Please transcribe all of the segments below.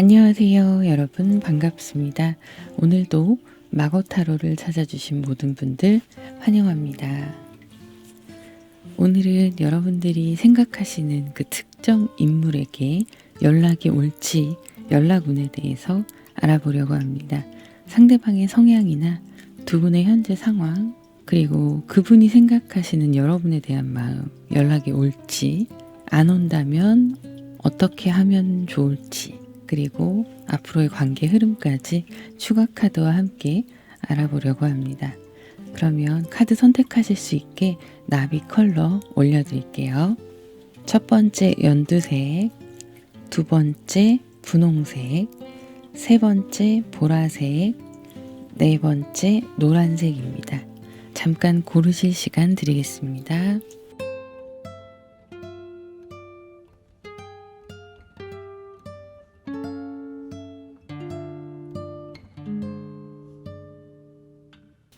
안녕하세요 여러분, 반갑습니다. 오늘도 마거타로를 찾아주신 모든 분들 환영합니다. 오늘은 여러분들이 생각하시는 그 특정 인물에게 연락이 올지 연락운에 대해서 알아보려고 합니다. 상대방의 성향이나 두 분의 현재 상황, 그리고 그분이 생각하시는 여러분에 대한 마음, 연락이 올지 안 온다면 어떻게 하면 좋을지, 그리고 앞으로의 관계 흐름까지 추가 카드와 함께 알아보려고 합니다. 그러면 카드 선택하실 수 있게 나비 컬러 올려드릴게요. 첫 번째 연두색, 두 번째 분홍색, 세 번째 보라색, 네 번째 노란색입니다. 잠깐 고르실 시간 드리겠습니다.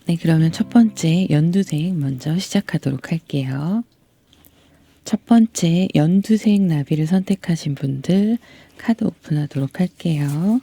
네, 그러면 첫 번째 연두색 먼저 시작하도록 할게요. 첫 번째 연두색 나비를 선택하신 분들 카드 오픈하도록 할게요.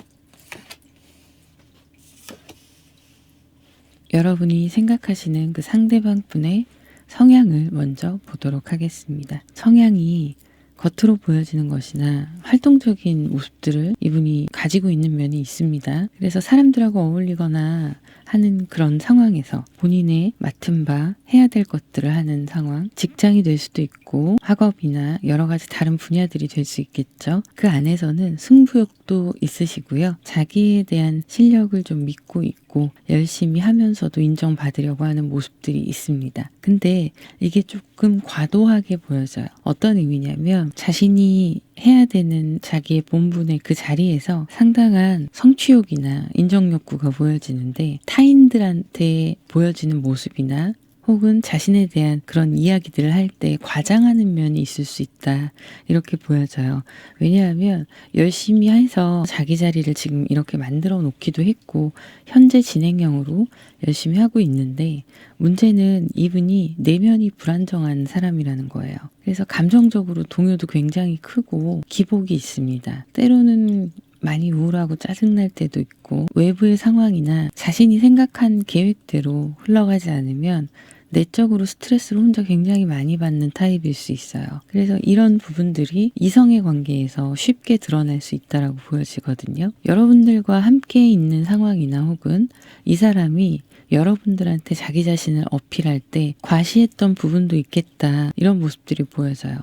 여러분이 생각하시는 그 상대방 분의 성향을 먼저 보도록 하겠습니다. 성향이 겉으로 보여지는 것이나 활동적인 모습들을 이분이 가지고 있는 면이 있습니다. 그래서 사람들하고 어울리거나 하는 그런 상황에서 본인의 맡은 바 해야 될 것들을 하는 상황, 직장이 될 수도 있고 학업이나 여러 가지 다른 분야들이 될 수 있겠죠. 그 안에서는 승부욕도 있으시고요. 자기에 대한 실력을 좀 믿고 있고 열심히 하면서도 인정받으려고 하는 모습들이 있습니다. 근데 이게 조금 과도하게 보여져요. 어떤 의미냐면 자신이 해야 되는 자기의 본분의 그 자리에서 상당한 성취욕이나 인정욕구가 보여지는데 타인들한테 보여지는 모습이나 혹은 자신에 대한 그런 이야기들을 할 때 과장하는 면이 있을 수 있다, 이렇게 보여져요. 왜냐하면 열심히 해서 자기 자리를 지금 이렇게 만들어 놓기도 했고 현재 진행형으로 열심히 하고 있는데 문제는 이분이 내면이 불안정한 사람이라는 거예요. 그래서 감정적으로 동요도 굉장히 크고 기복이 있습니다. 때로는 많이 우울하고 짜증날 때도 있고 외부의 상황이나 자신이 생각한 계획대로 흘러가지 않으면 내적으로 스트레스를 혼자 굉장히 많이 받는 타입일 수 있어요. 그래서 이런 부분들이 이성의 관계에서 쉽게 드러날 수 있다고 보여지거든요. 여러분들과 함께 있는 상황이나 혹은 이 사람이 여러분들한테 자기 자신을 어필할 때 과시했던 부분도 있겠다, 이런 모습들이 보여져요.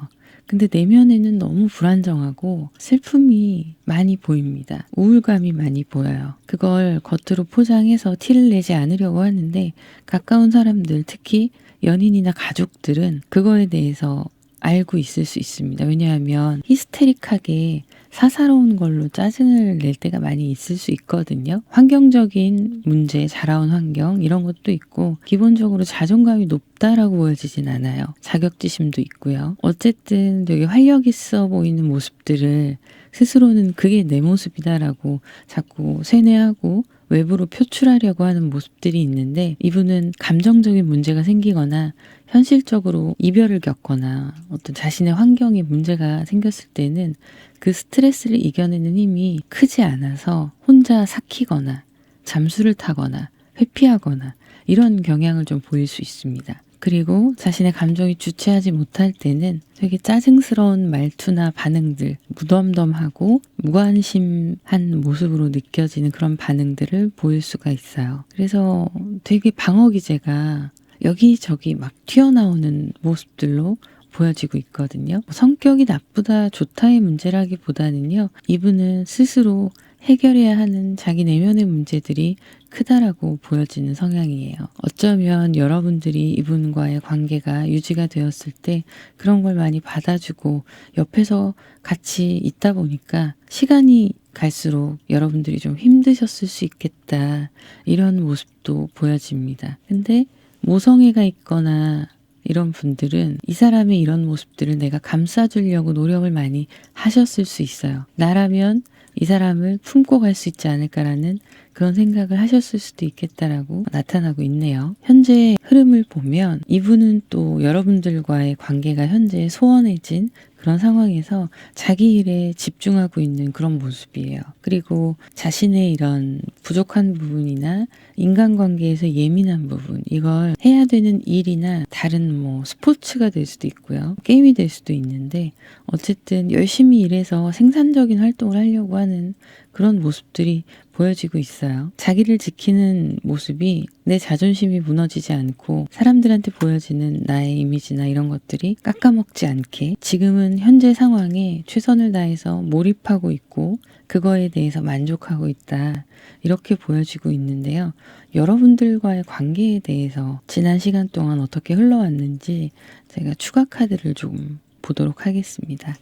근데 내면에는 너무 불안정하고 슬픔이 많이 보입니다. 우울감이 많이 보여요. 그걸 겉으로 포장해서 티를 내지 않으려고 하는데 가까운 사람들, 특히 연인이나 가족들은 그거에 대해서 알고 있을 수 있습니다. 왜냐하면 히스테릭하게 사사로운 걸로 짜증을 낼 때가 많이 있을 수 있거든요. 환경적인 문제, 자라온 환경 이런 것도 있고 기본적으로 자존감이 높다라고 보여지진 않아요. 자격지심도 있고요. 어쨌든 되게 활력 있어 보이는 모습들을 스스로는 그게 내 모습이다라고 자꾸 세뇌하고 외부로 표출하려고 하는 모습들이 있는데 이분은 감정적인 문제가 생기거나 현실적으로 이별을 겪거나 어떤 자신의 환경에 문제가 생겼을 때는 그 스트레스를 이겨내는 힘이 크지 않아서 혼자 삭히거나 잠수를 타거나 회피하거나 이런 경향을 좀 보일 수 있습니다. 그리고 자신의 감정이 주체하지 못할 때는 되게 짜증스러운 말투나 반응들, 무덤덤하고 무관심한 모습으로 느껴지는 그런 반응들을 보일 수가 있어요. 그래서 되게 방어 기제가 여기저기 막 튀어나오는 모습들로 보여지고 있거든요. 성격이 나쁘다 좋다의 문제라기보다는요, 이분은 스스로 해결해야 하는 자기 내면의 문제들이 크다라고 보여지는 성향이에요. 어쩌면 여러분들이 이분과의 관계가 유지가 되었을 때 그런 걸 많이 받아주고 옆에서 같이 있다 보니까 시간이 갈수록 여러분들이 좀 힘드셨을 수 있겠다, 이런 모습도 보여집니다. 근데 모성애가 있거나 이런 분들은 이 사람의 이런 모습들을 내가 감싸주려고 노력을 많이 하셨을 수 있어요. 나라면 이 사람을 품고 갈 수 있지 않을까라는 그런 생각을 하셨을 수도 있겠다라고 나타나고 있네요. 현재 흐름을 보면 이분은 또 여러분들과의 관계가 현재 소원해진 그런 상황에서 자기 일에 집중하고 있는 그런 모습이에요. 그리고 자신의 이런 부족한 부분이나 인간관계에서 예민한 부분, 이걸 해야 되는 일이나 다른 뭐 스포츠가 될 수도 있고요. 게임이 될 수도 있는데 어쨌든 열심히 일해서 생산적인 활동을 하려고 하는 그런 모습들이 보여지고 있어요. 자기를 지키는 모습이 내 자존심이 무너지지 않고 사람들한테 보여지는 나의 이미지나 이런 것들이 깎아먹지 않게 지금은 현재 상황에 최선을 다해서 몰입하고 있고 그거에 대해서 만족하고 있다. 이렇게 보여지고 있는데요. 여러분들과의 관계에 대해서 지난 시간 동안 어떻게 흘러왔는지 제가 추가 카드를 좀 보도록 하겠습니다.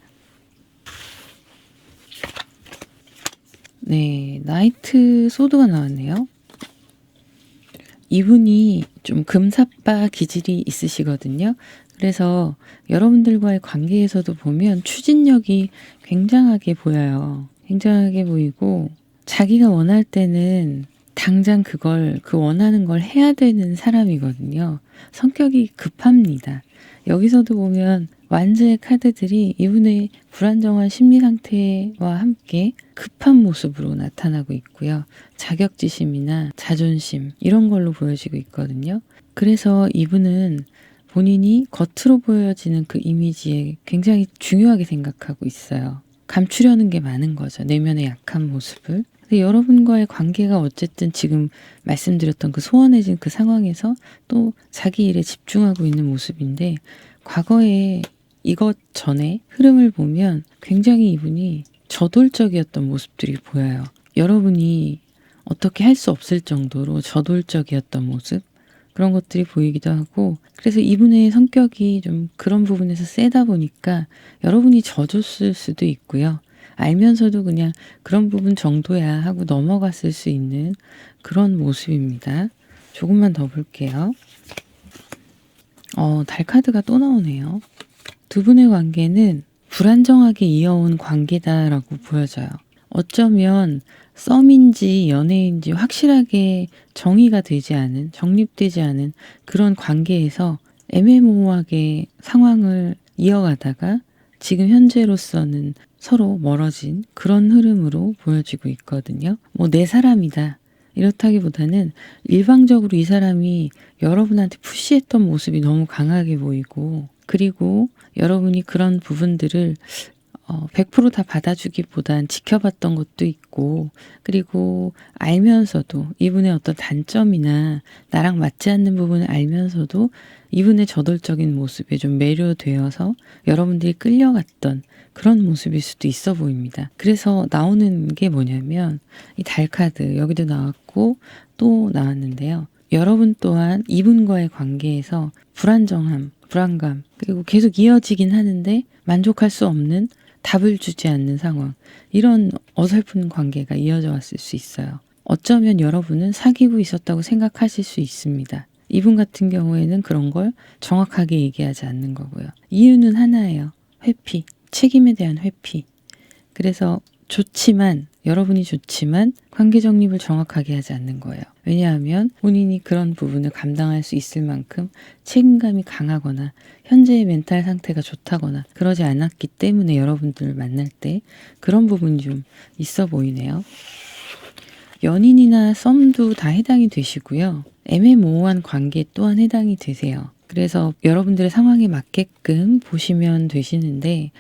네, 나이트 소드가 나왔네요. 이분이 좀 금사빠 기질이 있으시거든요. 그래서 여러분들과의 관계에서도 보면 추진력이 굉장하게 보여요. 굉장하게 보이고 자기가 원할 때는 당장 그 원하는 걸 해야 되는 사람이거든요. 성격이 급합니다. 여기서도 보면 완즈의 카드들이 이분의 불안정한 심리 상태와 함께 급한 모습으로 나타나고 있고요. 자격지심이나 자존심 이런 걸로 보여지고 있거든요. 그래서 이분은 본인이 겉으로 보여지는 그 이미지에 굉장히 중요하게 생각하고 있어요. 감추려는 게 많은 거죠. 내면의 약한 모습을. 근데 여러분과의 관계가 어쨌든 지금 말씀드렸던 그 소원해진 그 상황에서 또 자기 일에 집중하고 있는 모습인데 과거에 이것 전에 흐름을 보면 굉장히 이분이 저돌적이었던 모습들이 보여요. 여러분이 어떻게 할 수 없을 정도로 저돌적이었던 모습 그런 것들이 보이기도 하고 그래서 이분의 성격이 좀 그런 부분에서 세다 보니까 여러분이 져줬을 수도 있고요. 알면서도 그냥 그런 부분 정도야 하고 넘어갔을 수 있는 그런 모습입니다. 조금만 더 볼게요. 달 카드가 또 나오네요. 두 분의 관계는 불안정하게 이어온 관계다라고 보여져요. 어쩌면 썸인지 연애인지 확실하게 정의가 되지 않은, 정립되지 않은 그런 관계에서 애매모호하게 상황을 이어가다가 지금 현재로서는 서로 멀어진 그런 흐름으로 보여지고 있거든요. 뭐 내 사람이다. 이렇다기보다는 일방적으로 이 사람이 여러분한테 푸시했던 모습이 너무 강하게 보이고 그리고 여러분이 그런 부분들을 100% 다 받아주기보단 지켜봤던 것도 있고 그리고 알면서도 이분의 어떤 단점이나 나랑 맞지 않는 부분을 알면서도 이분의 저돌적인 모습에 좀 매료되어서 여러분들이 끌려갔던 그런 모습일 수도 있어 보입니다. 그래서 나오는 게 뭐냐면 이 달 카드 여기도 나왔고 또 나왔는데요. 여러분 또한 이분과의 관계에서 불안정함, 불안감 그리고 계속 이어지긴 하는데 만족할 수 없는 답을 주지 않는 상황 이런 어설픈 관계가 이어져 왔을 수 있어요. 어쩌면 여러분은 사귀고 있었다고 생각하실 수 있습니다. 이분 같은 경우에는 그런 걸 정확하게 얘기하지 않는 거고요. 이유는 하나예요. 회피, 책임에 대한 회피. 그래서 좋지만 여러분이 좋지만 관계 정립을 정확하게 하지 않는 거예요. 왜냐하면 본인이 그런 부분을 감당할 수 있을 만큼 책임감이 강하거나 현재의 멘탈 상태가 좋다거나 그러지 않았기 때문에 여러분들을 만날 때 그런 부분이 좀 있어 보이네요. 연인이나 썸도 다 해당이 되시고요. 애매모호한 관계 또한 해당이 되세요. 그래서 여러분들의 상황에 맞게끔 보시면 되시는데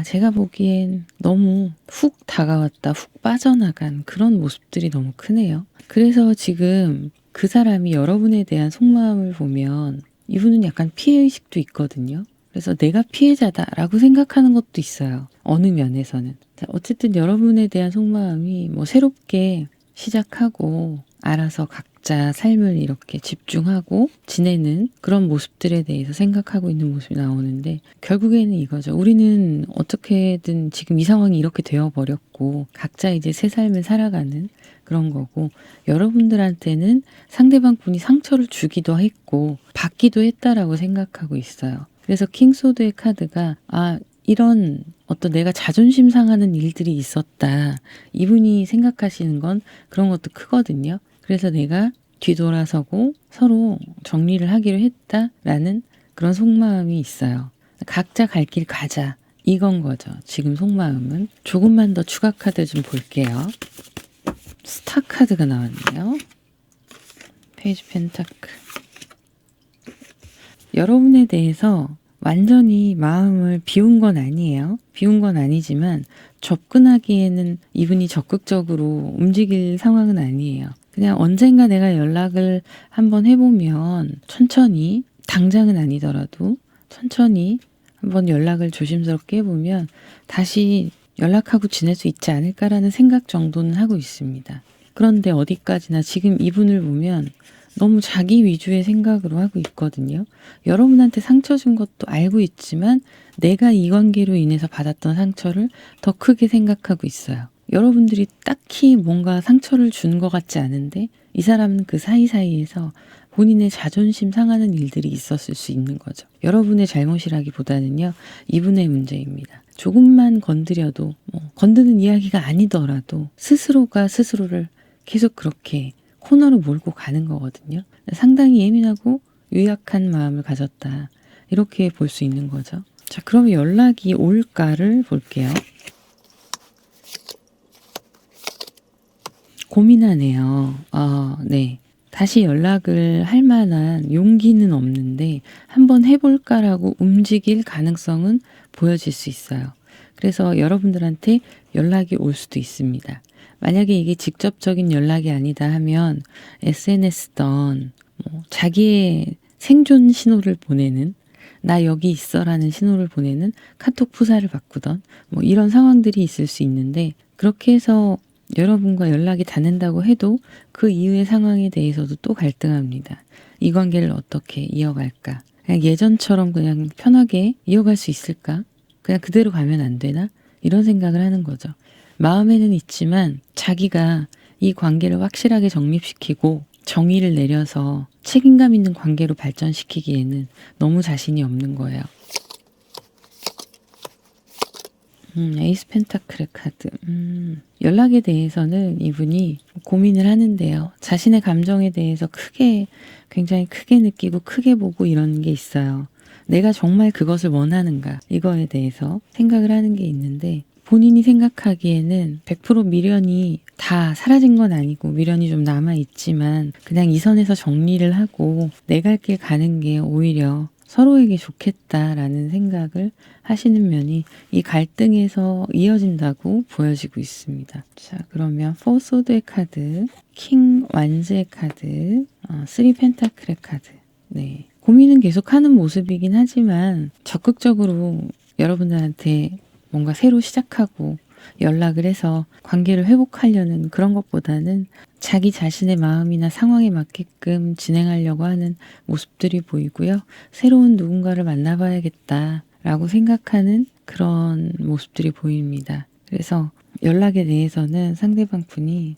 제가 보기엔 너무 훅 다가왔다 훅 빠져나간 그런 모습들이 너무 크네요. 그래서 지금 그 사람이 여러분에 대한 속마음을 보면 이분은 약간 피해의식도 있거든요. 그래서 내가 피해자다라고 생각하는 것도 있어요. 어느 면에서는. 어쨌든 여러분에 대한 속마음이 뭐 새롭게 시작하고 알아서 각자 삶을 이렇게 집중하고 지내는 그런 모습들에 대해서 생각하고 있는 모습이 나오는데 결국에는 이거죠. 우리는 어떻게든 지금 이 상황이 이렇게 되어버렸고 각자 이제 새 삶을 살아가는 그런 거고 여러분들한테는 상대방 분이 상처를 주기도 했고 받기도 했다라고 생각하고 있어요. 그래서 킹소드의 카드가 이런 어떤 내가 자존심 상하는 일들이 있었다. 이분이 생각하시는 건 그런 것도 크거든요. 그래서 내가 뒤돌아서고 서로 정리를 하기로 했다라는 그런 속마음이 있어요. 각자 갈 길 가자. 이건 거죠. 지금 속마음은. 조금만 더 추가 카드 좀 볼게요. 스타 카드가 나왔네요. 페이지 펜타클. 여러분에 대해서 완전히 마음을 비운 건 아니에요. 비운 건 아니지만 접근하기에는 이분이 적극적으로 움직일 상황은 아니에요. 그냥 언젠가 내가 연락을 한번 해보면 천천히, 당장은 아니더라도 천천히 한번 연락을 조심스럽게 해보면 다시 연락하고 지낼 수 있지 않을까라는 생각 정도는 하고 있습니다. 그런데 어디까지나 지금 이분을 보면 너무 자기 위주의 생각으로 하고 있거든요. 여러분한테 상처 준 것도 알고 있지만 내가 이 관계로 인해서 받았던 상처를 더 크게 생각하고 있어요. 여러분들이 딱히 뭔가 상처를 준 것 같지 않은데 이 사람은 그 사이사이에서 본인의 자존심 상하는 일들이 있었을 수 있는 거죠. 여러분의 잘못이라기보다는요. 이분의 문제입니다. 조금만 건드려도 건드는 이야기가 아니더라도 스스로가 스스로를 계속 그렇게 코너로 몰고 가는 거거든요. 상당히 예민하고 유약한 마음을 가졌다. 이렇게 볼 수 있는 거죠. 자, 그럼 연락이 올까를 볼게요. 고민하네요. 네. 다시 연락을 할 만한 용기는 없는데 한번 해볼까라고 움직일 가능성은 보여질 수 있어요. 그래서 여러분들한테 연락이 올 수도 있습니다. 만약에 이게 직접적인 연락이 아니다 하면 SNS든 자기의 생존 신호를 보내는 나 여기 있어라는 신호를 보내는 카톡 푸사를 바꾸던 이런 상황들이 있을 수 있는데 그렇게 해서 여러분과 연락이 닿는다고 해도 그 이후의 상황에 대해서도 또 갈등합니다. 이 관계를 어떻게 이어갈까? 그냥 예전처럼 그냥 편하게 이어갈 수 있을까? 그냥 그대로 가면 안 되나? 이런 생각을 하는 거죠. 마음에는 있지만 자기가 이 관계를 확실하게 정립시키고 정의를 내려서 책임감 있는 관계로 발전시키기에는 너무 자신이 없는 거예요. 에이스 펜타클의 카드. 연락에 대해서는 이분이 고민을 하는데요. 자신의 감정에 대해서 굉장히 크게 느끼고 크게 보고 이런 게 있어요. 내가 정말 그것을 원하는가 이거에 대해서 생각을 하는 게 있는데 본인이 생각하기에는 100% 미련이 다 사라진 건 아니고 미련이 좀 남아있지만 그냥 이 선에서 정리를 하고 내 갈 길 가는 게 오히려 서로에게 좋겠다라는 생각을 하시는 면이 이 갈등에서 이어진다고 보여지고 있습니다. 자, 그러면 4소드의 카드, 킹 완즈의 카드, 3 펜타클의 카드. 네. 고민은 계속하는 모습이긴 하지만 적극적으로 여러분들한테 뭔가 새로 시작하고 연락을 해서 관계를 회복하려는 그런 것보다는 자기 자신의 마음이나 상황에 맞게끔 진행하려고 하는 모습들이 보이고요. 새로운 누군가를 만나봐야겠다라고 생각하는 그런 모습들이 보입니다. 그래서 연락에 대해서는 상대방 분이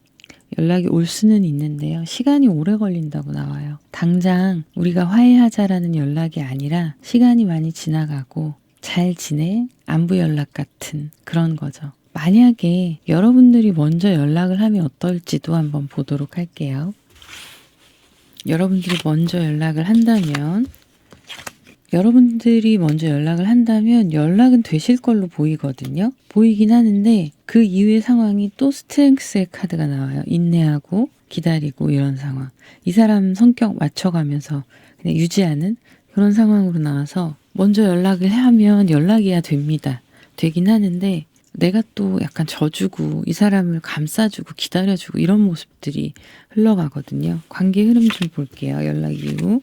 연락이 올 수는 있는데요. 시간이 오래 걸린다고 나와요. 당장 우리가 화해하자라는 연락이 아니라 시간이 많이 지나가고 잘 지내? 안부 연락 같은 그런 거죠. 만약에 여러분들이 먼저 연락을 하면 어떨지도 한번 보도록 할게요. 여러분들이 먼저 연락을 한다면 연락은 되실 걸로 보이거든요. 보이긴 하는데 그 이후의 상황이 또 스트렝스의 카드가 나와요. 인내하고 기다리고 이런 상황. 이 사람 성격 맞춰가면서 그냥 유지하는 그런 상황으로 나와서 먼저 연락을 하면 연락이야 됩니다. 되긴 하는데 내가 또 약간 져주고 이 사람을 감싸주고 기다려주고 이런 모습들이 흘러가거든요. 관계 흐름 좀 볼게요. 연락 이후.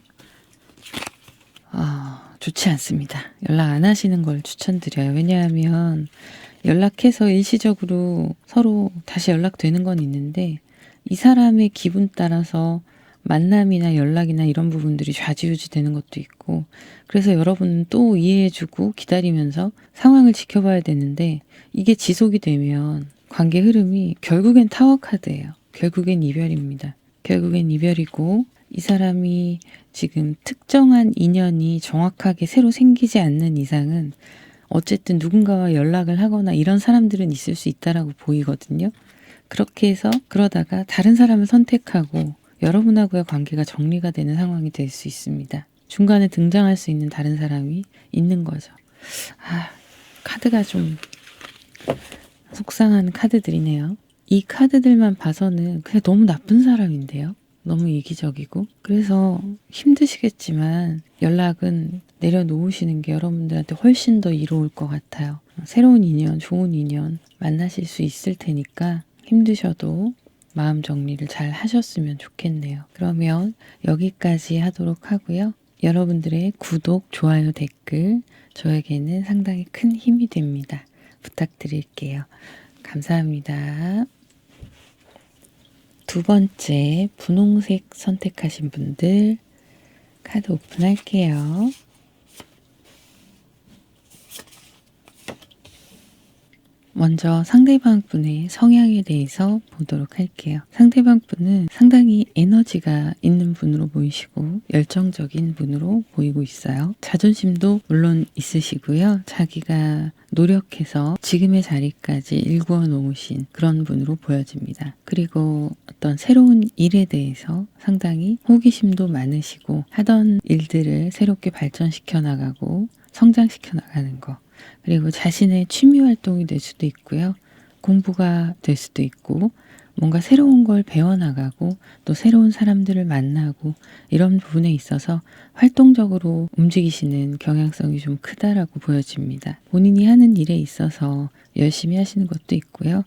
좋지 않습니다. 연락 안 하시는 걸 추천드려요. 왜냐하면 연락해서 일시적으로 서로 다시 연락되는 건 있는데 이 사람의 기분 따라서 만남이나 연락이나 이런 부분들이 좌지우지 되는 것도 있고 그래서 여러분은 또 이해해주고 기다리면서 상황을 지켜봐야 되는데 이게 지속이 되면 관계 흐름이 결국엔 타워 카드예요. 결국엔 이별입니다. 결국엔 이별이고 이 사람이 지금 특정한 인연이 정확하게 새로 생기지 않는 이상은 어쨌든 누군가와 연락을 하거나 이런 사람들은 있을 수 있다라고 보이거든요. 그렇게 해서 그러다가 다른 사람을 선택하고 여러분하고의 관계가 정리가 되는 상황이 될 수 있습니다. 중간에 등장할 수 있는 다른 사람이 있는 거죠. 카드가 좀 속상한 카드들이네요. 이 카드들만 봐서는 그냥 너무 나쁜 사람인데요. 너무 이기적이고. 그래서 힘드시겠지만 연락은 내려놓으시는 게 여러분들한테 훨씬 더 이로울 것 같아요. 새로운 인연, 좋은 인연 만나실 수 있을 테니까 힘드셔도 마음 정리를 잘 하셨으면 좋겠네요. 그러면 여기까지 하도록 하고요. 여러분들의 구독, 좋아요, 댓글 저에게는 상당히 큰 힘이 됩니다. 부탁드릴게요. 감사합니다. 두 번째 분홍색 선택하신 분들 카드 오픈할게요. 먼저 상대방 분의 성향에 대해서 보도록 할게요. 상대방 분은 상당히 에너지가 있는 분으로 보이시고 열정적인 분으로 보이고 있어요. 자존심도 물론 있으시고요. 자기가 노력해서 지금의 자리까지 일구어 놓으신 그런 분으로 보여집니다. 그리고 어떤 새로운 일에 대해서 상당히 호기심도 많으시고 하던 일들을 새롭게 발전시켜 나가고 성장시켜 나가는 거, 그리고 자신의 취미 활동이 될 수도 있고요. 공부가 될 수도 있고 뭔가 새로운 걸 배워나가고 또 새로운 사람들을 만나고 이런 부분에 있어서 활동적으로 움직이시는 경향성이 좀 크다라고 보여집니다. 본인이 하는 일에 있어서 열심히 하시는 것도 있고요.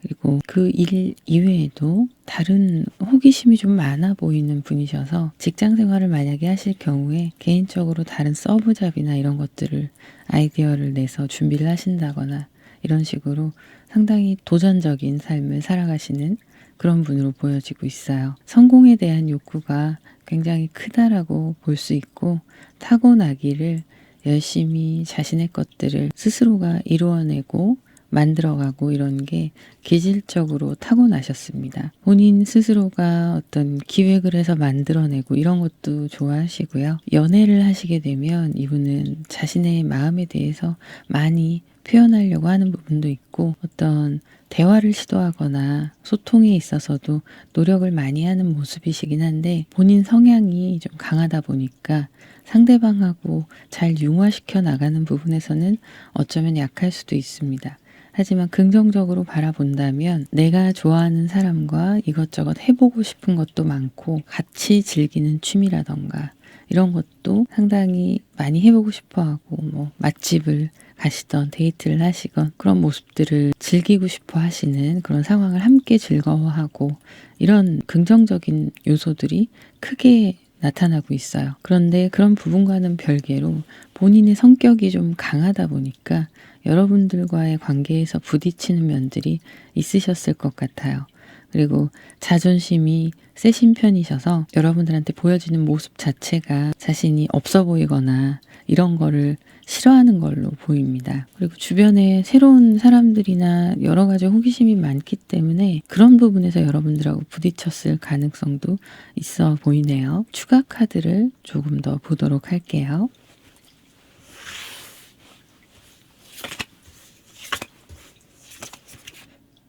그리고 그 일 이외에도 다른 호기심이 좀 많아 보이는 분이셔서 직장 생활을 만약에 하실 경우에 개인적으로 다른 서브잡이나 이런 것들을 아이디어를 내서 준비를 하신다거나 이런 식으로 상당히 도전적인 삶을 살아가시는 그런 분으로 보여지고 있어요. 성공에 대한 욕구가 굉장히 크다라고 볼 수 있고 타고나기를 열심히 자신의 것들을 스스로가 이루어내고 만들어가고 이런 게 기질적으로 타고나셨습니다. 본인 스스로가 어떤 기획을 해서 만들어내고 이런 것도 좋아하시고요. 연애를 하시게 되면 이분은 자신의 마음에 대해서 많이 표현하려고 하는 부분도 있고 어떤 대화를 시도하거나 소통에 있어서도 노력을 많이 하는 모습이시긴 한데 본인 성향이 좀 강하다 보니까 상대방하고 잘 융화시켜 나가는 부분에서는 어쩌면 약할 수도 있습니다. 하지만 긍정적으로 바라본다면 내가 좋아하는 사람과 이것저것 해보고 싶은 것도 많고 같이 즐기는 취미라던가 이런 것도 상당히 많이 해보고 싶어하고 뭐 맛집을 가시던 데이트를 하시건 그런 모습들을 즐기고 싶어 하시는 그런 상황을 함께 즐거워하고 이런 긍정적인 요소들이 크게 나타나고 있어요. 그런데 그런 부분과는 별개로 본인의 성격이 좀 강하다 보니까 여러분들과의 관계에서 부딪히는 면들이 있으셨을 것 같아요. 그리고 자존심이 세신 편이셔서 여러분들한테 보여지는 모습 자체가 자신이 없어 보이거나 이런 거를 싫어하는 걸로 보입니다. 그리고 주변에 새로운 사람들이나 여러 가지 호기심이 많기 때문에 그런 부분에서 여러분들하고 부딪혔을 가능성도 있어 보이네요. 추가 카드를 조금 더 보도록 할게요.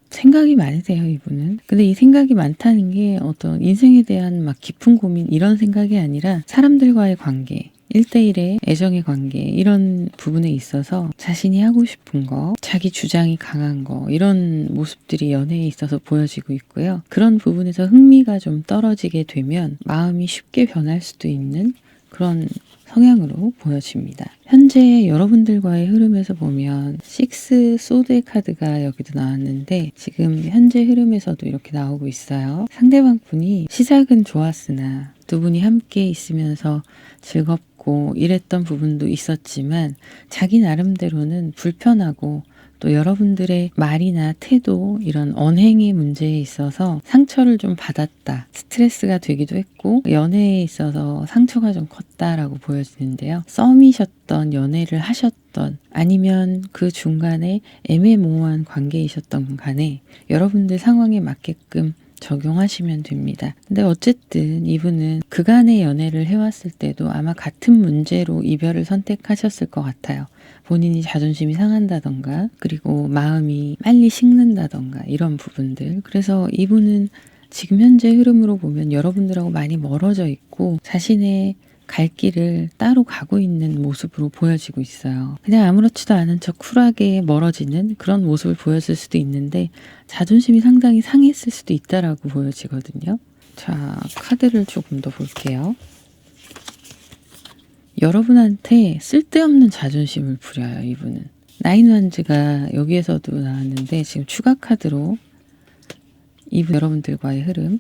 생각이 많으세요, 이분은. 근데 이 생각이 많다는 게 어떤 인생에 대한 막 깊은 고민 이런 생각이 아니라 사람들과의 관계, 1대1의 애정의 관계 이런 부분에 있어서 자신이 하고 싶은 거, 자기 주장이 강한 거 이런 모습들이 연애에 있어서 보여지고 있고요. 그런 부분에서 흥미가 좀 떨어지게 되면 마음이 쉽게 변할 수도 있는 그런 성향으로 보여집니다. 현재 여러분들과의 흐름에서 보면 6 소드의 카드가 여기도 나왔는데 지금 현재 흐름에서도 이렇게 나오고 있어요. 상대방 분이 시작은 좋았으나 두 분이 함께 있으면서 즐겁고 이랬던 부분도 있었지만 자기 나름대로는 불편하고 또 여러분들의 말이나 태도 이런 언행의 문제에 있어서 상처를 좀 받았다. 스트레스가 되기도 했고 연애에 있어서 상처가 좀 컸다라고 보여지는데요. 썸이셨던 연애를 하셨던 아니면 그 중간에 애매모호한 관계이셨던 간에 여러분들 상황에 맞게끔 적용하시면 됩니다. 근데 어쨌든 이분은 그간의 연애를 해왔을 때도 아마 같은 문제로 이별을 선택하셨을 것 같아요. 본인이 자존심이 상한다던가 그리고 마음이 빨리 식는다던가 이런 부분들. 그래서 이분은 지금 현재 흐름으로 보면 여러분들하고 많이 멀어져 있고 자신의 갈 길을 따로 가고 있는 모습으로 보여지고 있어요. 그냥 아무렇지도 않은 척 쿨하게 멀어지는 그런 모습을 보였을 수도 있는데 자존심이 상당히 상했을 수도 있다라고 보여지거든요. 자, 카드를 조금 더 볼게요. 여러분한테 쓸데없는 자존심을 부려요, 이분은. 나인 완즈가 여기에서도 나왔는데 지금 추가 카드로 이분 여러분들과의 흐름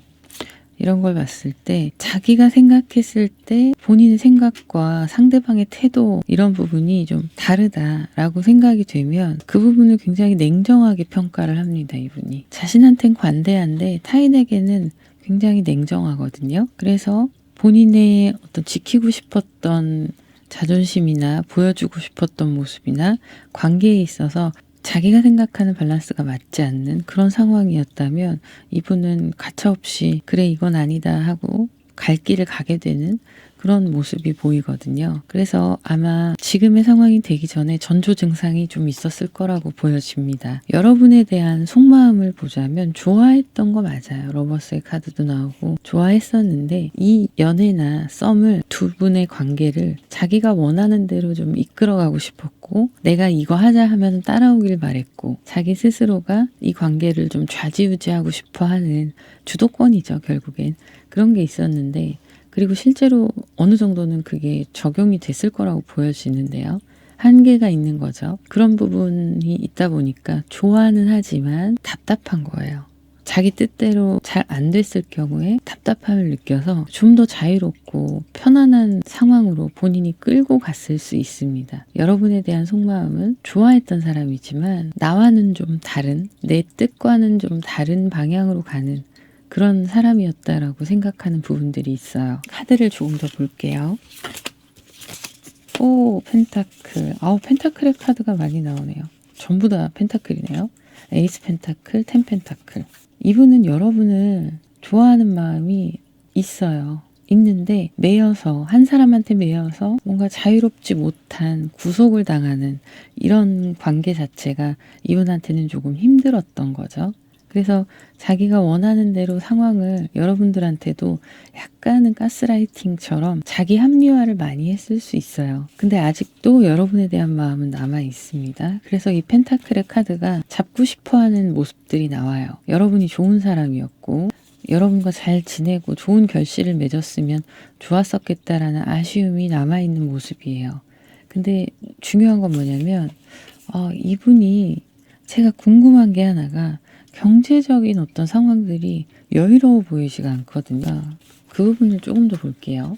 이런 걸 봤을 때 자기가 생각했을 때 본인의 생각과 상대방의 태도 이런 부분이 좀 다르다라고 생각이 되면 그 부분을 굉장히 냉정하게 평가를 합니다. 이분이. 자신한테는 관대한데 타인에게는 굉장히 냉정하거든요. 그래서 본인의 어떤 지키고 싶었던 자존심이나 보여주고 싶었던 모습이나 관계에 있어서 자기가 생각하는 밸런스가 맞지 않는 그런 상황이었다면 이분은 가차없이 그래 이건 아니다 하고 갈 길을 가게 되는 그런 모습이 보이거든요. 그래서 아마 지금의 상황이 되기 전에 전조 증상이 좀 있었을 거라고 보여집니다. 여러분에 대한 속마음을 보자면 좋아했던 거 맞아요. 러버스의 카드도 나오고 좋아했었는데 이 연애나 썸을 두 분의 관계를 자기가 원하는 대로 좀 이끌어가고 싶었고 내가 이거 하자 하면 따라오길 바랬고 자기 스스로가 이 관계를 좀 좌지우지하고 싶어하는 주도권이죠. 결국엔 그런 게 있었는데 그리고 실제로 어느 정도는 그게 적용이 됐을 거라고 보여지는데요. 한계가 있는 거죠. 그런 부분이 있다 보니까 좋아는 하지만 답답한 거예요. 자기 뜻대로 잘 안 됐을 경우에 답답함을 느껴서 좀 더 자유롭고 편안한 상황으로 본인이 끌고 갔을 수 있습니다. 여러분에 대한 속마음은 좋아했던 사람이지만 나와는 좀 다른, 내 뜻과는 좀 다른 방향으로 가는 그런 사람이었다라고 생각하는 부분들이 있어요. 카드를 조금 더 볼게요. 오, 펜타클. 펜타클의 카드가 많이 나오네요. 전부 다 펜타클이네요. 에이스 펜타클, 텐 펜타클. 이분은 여러분을 좋아하는 마음이 있어요. 있는데 매여서 한 사람한테 매여서 뭔가 자유롭지 못한 구속을 당하는 이런 관계 자체가 이분한테는 조금 힘들었던 거죠. 그래서 자기가 원하는 대로 상황을 여러분들한테도 약간은 가스라이팅처럼 자기 합리화를 많이 했을 수 있어요. 근데 아직도 여러분에 대한 마음은 남아 있습니다. 그래서 이 펜타클의 카드가 잡고 싶어하는 모습들이 나와요. 여러분이 좋은 사람이었고 여러분과 잘 지내고 좋은 결실을 맺었으면 좋았었겠다라는 아쉬움이 남아있는 모습이에요. 근데 중요한 건 뭐냐면 이분이 제가 궁금한 게 하나가 경제적인 어떤 상황들이 여유로워 보이지가 않거든요. 그 부분을 조금 더 볼게요.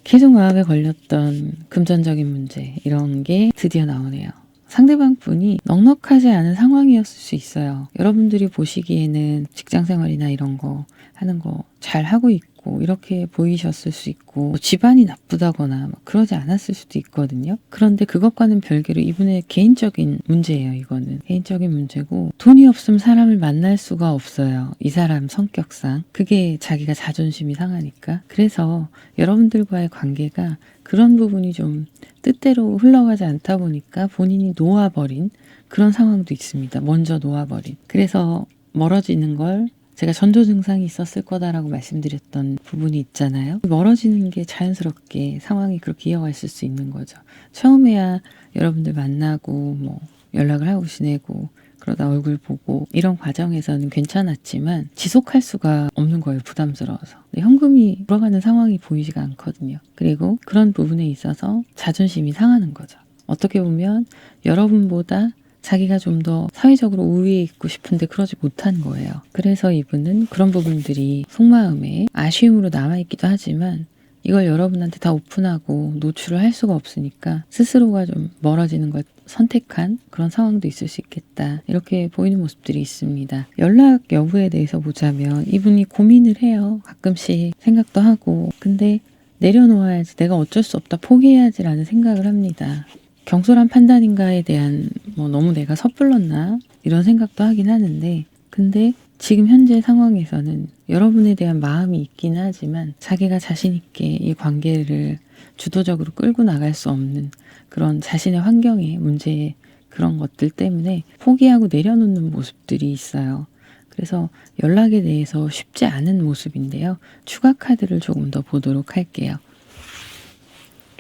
계속 마음에 걸렸던 금전적인 문제 이런 게 드디어 나오네요. 상대방 분이 넉넉하지 않은 상황이었을 수 있어요. 여러분들이 보시기에는 직장 생활이나 이런 거 하는 거 잘 하고 있고 이렇게 보이셨을 수 있고 집안이 나쁘다거나 그러지 않았을 수도 있거든요. 그런데 그것과는 별개로 이분의 개인적인 문제예요. 이거는 개인적인 문제고 돈이 없으면 사람을 만날 수가 없어요. 이 사람 성격상 그게 자기가 자존심이 상하니까. 그래서 여러분들과의 관계가 그런 부분이 좀 뜻대로 흘러가지 않다 보니까 본인이 놓아버린 그런 상황도 있습니다. 먼저 놓아버린. 그래서 멀어지는 걸 제가 전조 증상이 있었을 거다라고 말씀드렸던 부분이 있잖아요. 멀어지는 게 자연스럽게 상황이 그렇게 이어갔을 수 있는 거죠. 처음에야 여러분들 만나고 연락을 하고 지내고 그러다 얼굴 보고 이런 과정에서는 괜찮았지만 지속할 수가 없는 거예요. 부담스러워서. 현금이 돌아가는 상황이 보이지가 않거든요. 그리고 그런 부분에 있어서 자존심이 상하는 거죠. 어떻게 보면 여러분보다 자기가 좀 더 사회적으로 우위에 있고 싶은데 그러지 못한 거예요. 그래서 이분은 그런 부분들이 속마음에 아쉬움으로 남아있기도 하지만 이걸 여러분한테 다 오픈하고 노출을 할 수가 없으니까 스스로가 좀 멀어지는 걸 선택한 그런 상황도 있을 수 있겠다. 이렇게 보이는 모습들이 있습니다. 연락 여부에 대해서 보자면 이분이 고민을 해요. 가끔씩 생각도 하고. 근데 내려놓아야지, 내가 어쩔 수 없다, 포기해야지라는 생각을 합니다. 경솔한 판단인가에 대한 너무 내가 섣불렀나 이런 생각도 하긴 하는데, 근데 지금 현재 상황에서는 여러분에 대한 마음이 있긴 하지만 자기가 자신 있게 이 관계를 주도적으로 끌고 나갈 수 없는 그런 자신의 환경의 문제에 그런 것들 때문에 포기하고 내려놓는 모습들이 있어요. 그래서 연락에 대해서 쉽지 않은 모습인데요. 추가 카드를 조금 더 보도록 할게요.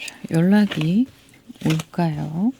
자, 연락이 올까요?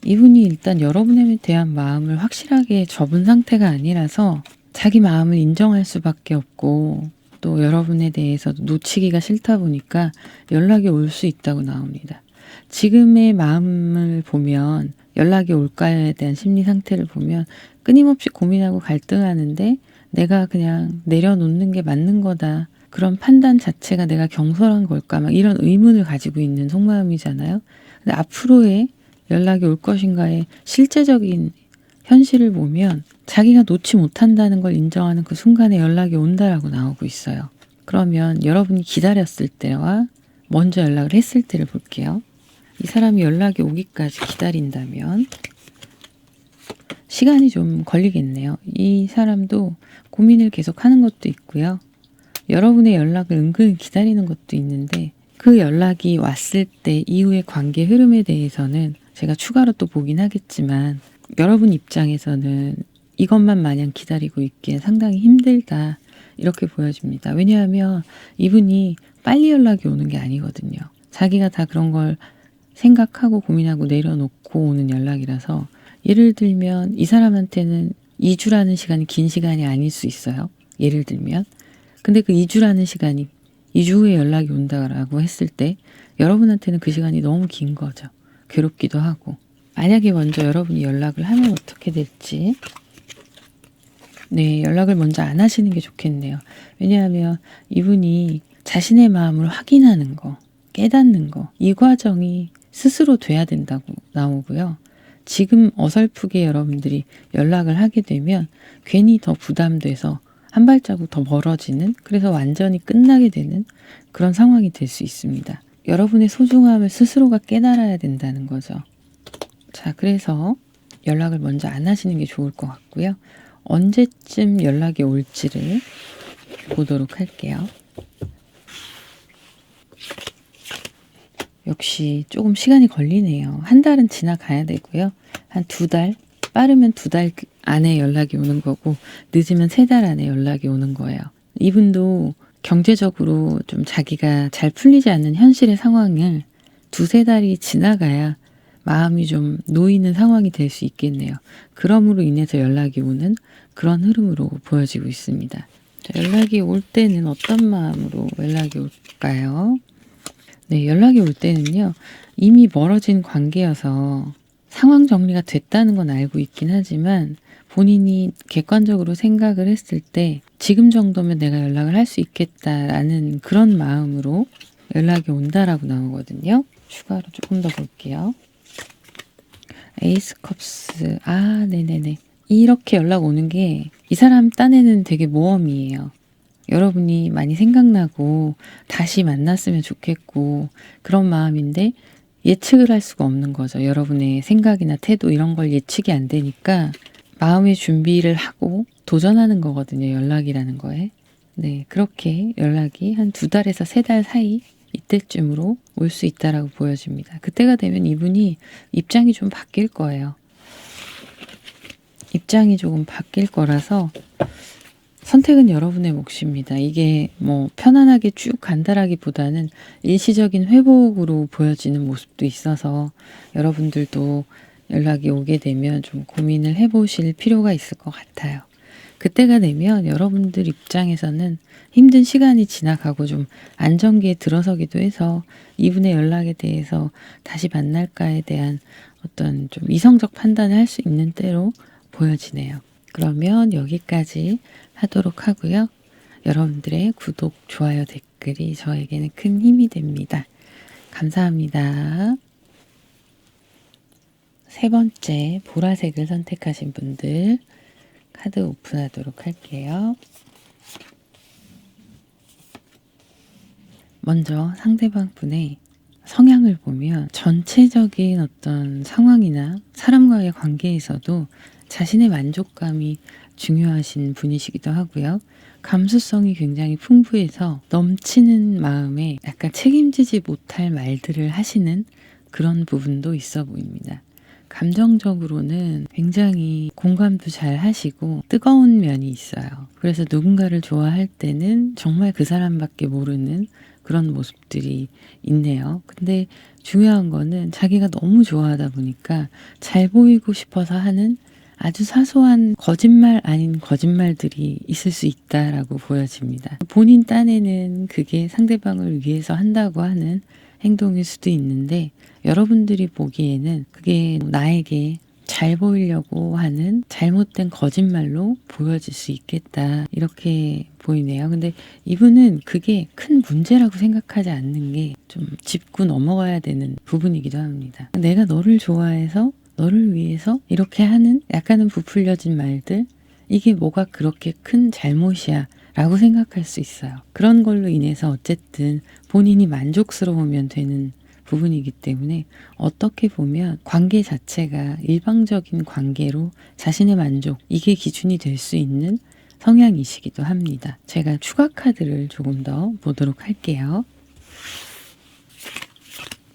이분이 일단 여러분에 대한 마음을 확실하게 접은 상태가 아니라서 자기 마음을 인정할 수밖에 없고 또 여러분에 대해서도 놓치기가 싫다 보니까 연락이 올 수 있다고 나옵니다. 지금의 마음을 보면 연락이 올까에 대한 심리 상태를 보면 끊임없이 고민하고 갈등하는데 내가 그냥 내려놓는 게 맞는 거다. 그런 판단 자체가 내가 경솔한 걸까? 막 이런 의문을 가지고 있는 속마음이잖아요. 근데 앞으로의 연락이 올 것인가의 실제적인 현실을 보면 자기가 놓지 못한다는 걸 인정하는 그 순간에 연락이 온다라고 나오고 있어요. 그러면 여러분이 기다렸을 때와 먼저 연락을 했을 때를 볼게요. 이 사람이 연락이 오기까지 기다린다면 시간이 좀 걸리겠네요. 이 사람도 고민을 계속 하는 것도 있고요. 여러분의 연락을 은근히 기다리는 것도 있는데 그 연락이 왔을 때 이후의 관계 흐름에 대해서는 제가 추가로 또 보긴 하겠지만 여러분 입장에서는 이것만 마냥 기다리고 있기엔 상당히 힘들다 이렇게 보여집니다. 왜냐하면 이분이 빨리 연락이 오는 게 아니거든요. 자기가 다 그런 걸 생각하고 고민하고 내려놓고 오는 연락이라서 예를 들면 이 사람한테는 2주라는 시간이 긴 시간이 아닐 수 있어요. 예를 들면. 근데 그 2주라는 시간이 2주 후에 연락이 온다라고 했을 때 여러분한테는 그 시간이 너무 긴 거죠. 괴롭기도 하고. 만약에 먼저 여러분이 연락을 하면 어떻게 될지. 네, 연락을 먼저 안 하시는 게 좋겠네요. 왜냐하면 이분이 자신의 마음을 확인하는 거, 깨닫는 거, 이 과정이 스스로 돼야 된다고 나오고요. 지금 어설프게 여러분들이 연락을 하게 되면 괜히 더 부담돼서 한 발자국 더 멀어지는, 그래서 완전히 끝나게 되는 그런 상황이 될 수 있습니다. 여러분의 소중함을 스스로가 깨달아야 된다는 거죠. 자, 그래서 연락을 먼저 안 하시는 게 좋을 것 같고요. 언제쯤 연락이 올지를 보도록 할게요. 역시 조금 시간이 걸리네요. 한 달은 지나가야 되고요. 한 2달, 빠르면 2달 안에 연락이 오는 거고 늦으면 3달 안에 연락이 오는 거예요. 이분도 경제적으로 좀 자기가 잘 풀리지 않는 현실의 상황을 2-3달이 지나가야 마음이 좀 놓이는 상황이 될 수 있겠네요. 그러므로 인해서 연락이 오는 그런 흐름으로 보여지고 있습니다. 자, 연락이 올 때는 어떤 마음으로 연락이 올까요? 네, 연락이 올 때는요. 이미 멀어진 관계여서 상황 정리가 됐다는 건 알고 있긴 하지만 본인이 객관적으로 생각을 했을 때 지금 정도면 내가 연락을 할 수 있겠다라는 그런 마음으로 연락이 온다라고 나오거든요. 추가로 조금 더 볼게요. 에이스 컵스. 아, 네네네. 이렇게 연락 오는 게 이 사람 딴에는 되게 모험이에요. 여러분이 많이 생각나고 다시 만났으면 좋겠고 그런 마음인데 예측을 할 수가 없는 거죠. 여러분의 생각이나 태도 이런 걸 예측이 안 되니까 마음의 준비를 하고 도전하는 거거든요. 연락이라는 거에. 네, 그렇게 연락이 한 2달에서 3달 사이 이때쯤으로 올 수 있다라고 보여집니다. 그때가 되면 이분이 입장이 좀 바뀔 거예요. 입장이 조금 바뀔 거라서 선택은 여러분의 몫입니다. 이게 뭐 편안하게 쭉 간다라기보다는 일시적인 회복으로 보여지는 모습도 있어서 여러분들도 연락이 오게 되면 좀 고민을 해보실 필요가 있을 것 같아요. 그때가 되면 여러분들 입장에서는 힘든 시간이 지나가고 좀 안정기에 들어서기도 해서 이분의 연락에 대해서 다시 만날까에 대한 어떤 좀 이성적 판단을 할 수 있는 때로 보여지네요. 그러면 여기까지 하도록 하고요. 여러분들의 구독, 좋아요, 댓글이 저에게는 큰 힘이 됩니다. 감사합니다. 3번째 보라색을 선택하신 분들 카드 오픈하도록 할게요. 먼저 상대방 분의 성향을 보면 전체적인 어떤 상황이나 사람과의 관계에서도 자신의 만족감이 중요하신 분이시기도 하고요. 감수성이 굉장히 풍부해서 넘치는 마음에 약간 책임지지 못할 말들을 하시는 그런 부분도 있어 보입니다. 감정적으로는 굉장히 공감도 잘 하시고 뜨거운 면이 있어요. 그래서 누군가를 좋아할 때는 정말 그 사람밖에 모르는 그런 모습들이 있네요. 근데 중요한 거는 자기가 너무 좋아하다 보니까 잘 보이고 싶어서 하는 아주 사소한 거짓말 아닌 거짓말들이 있을 수 있다라고 보여집니다. 본인 딴에는 그게 상대방을 위해서 한다고 하는 행동일 수도 있는데 여러분들이 보기에는 그게 나에게 잘 보이려고 하는 잘못된 거짓말로 보여질 수 있겠다 이렇게 보이네요. 근데 이분은 그게 큰 문제라고 생각하지 않는 게 좀 짚고 넘어가야 되는 부분이기도 합니다. 내가 너를 좋아해서 너를 위해서 이렇게 하는 약간은 부풀려진 말들, 이게 뭐가 그렇게 큰 잘못이야 라고 생각할 수 있어요. 그런 걸로 인해서 어쨌든 본인이 만족스러우면 되는 부분이기 때문에 어떻게 보면 관계 자체가 일방적인 관계로 자신의 만족, 이게 기준이 될 수 있는 성향이시기도 합니다. 제가 추가 카드를 조금 더 보도록 할게요.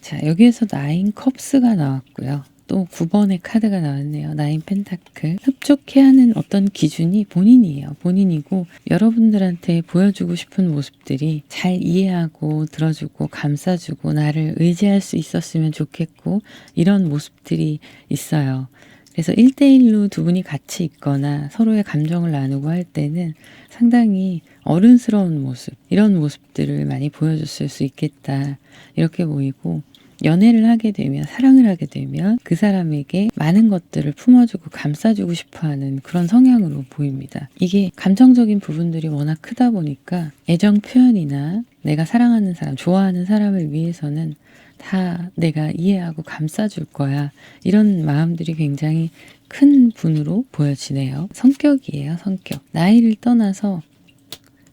자, 여기에서 9 컵스가 나왔고요. 또 9번의 카드가 나왔네요. 9 펜타클. 흡족해 하는 어떤 기준이 본인이에요. 본인이고 여러분들한테 보여주고 싶은 모습들이 잘 이해하고 들어주고 감싸주고 나를 의지할 수 있었으면 좋겠고 이런 모습들이 있어요. 그래서 1대1로 두 분이 같이 있거나 서로의 감정을 나누고 할 때는 상당히 어른스러운 모습, 이런 모습들을 많이 보여줬을 수 있겠다 이렇게 보이고, 연애를 하게 되면, 사랑을 하게 되면 그 사람에게 많은 것들을 품어주고 감싸주고 싶어하는 그런 성향으로 보입니다. 이게 감정적인 부분들이 워낙 크다 보니까 애정 표현이나 내가 사랑하는 사람, 좋아하는 사람을 위해서는 다 내가 이해하고 감싸줄 거야, 이런 마음들이 굉장히 큰 분으로 보여지네요. 성격이에요. 성격. 나이를 떠나서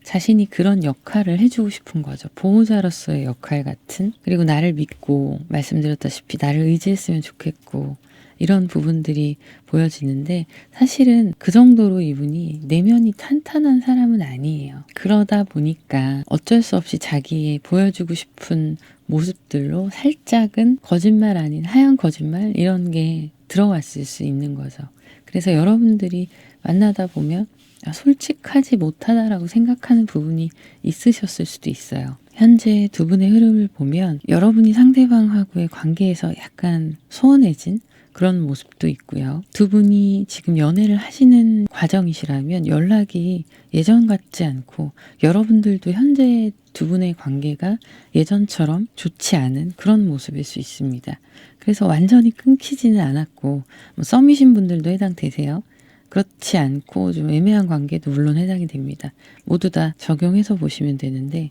자신이 그런 역할을 해주고 싶은 거죠. 보호자로서의 역할 같은, 그리고 나를 믿고 말씀드렸다시피 나를 의지했으면 좋겠고 이런 부분들이 보여지는데, 사실은 그 정도로 이분이 내면이 탄탄한 사람은 아니에요. 그러다 보니까 어쩔 수 없이 자기의 보여주고 싶은 모습들로 살짝은 거짓말 아닌 하얀 거짓말, 이런 게 들어왔을 수 있는 거죠. 그래서 여러분들이 만나다 보면 솔직하지 못하다라고 생각하는 부분이 있으셨을 수도 있어요. 현재 두 분의 흐름을 보면 여러분이 상대방하고의 관계에서 약간 소원해진 그런 모습도 있고요. 두 분이 지금 연애를 하시는 과정이시라면 연락이 예전 같지 않고, 여러분들도 현재 두 분의 관계가 예전처럼 좋지 않은 그런 모습일 수 있습니다. 그래서 완전히 끊기지는 않았고, 썸이신 분들도 해당되세요. 그렇지 않고 좀 애매한 관계도 물론 해당이 됩니다. 모두 다 적용해서 보시면 되는데,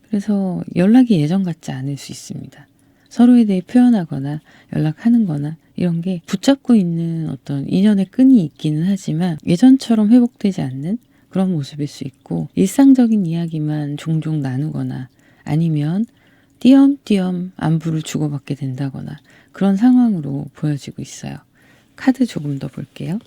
그래서 연락이 예전 같지 않을 수 있습니다. 서로에 대해 표현하거나 연락하는 거나 이런 게 붙잡고 있는 어떤 인연의 끈이 있기는 하지만 예전처럼 회복되지 않는 그런 모습일 수 있고, 일상적인 이야기만 종종 나누거나 아니면 띄엄띄엄 안부를 주고받게 된다거나 그런 상황으로 보여지고 있어요. 카드 조금 더 볼게요.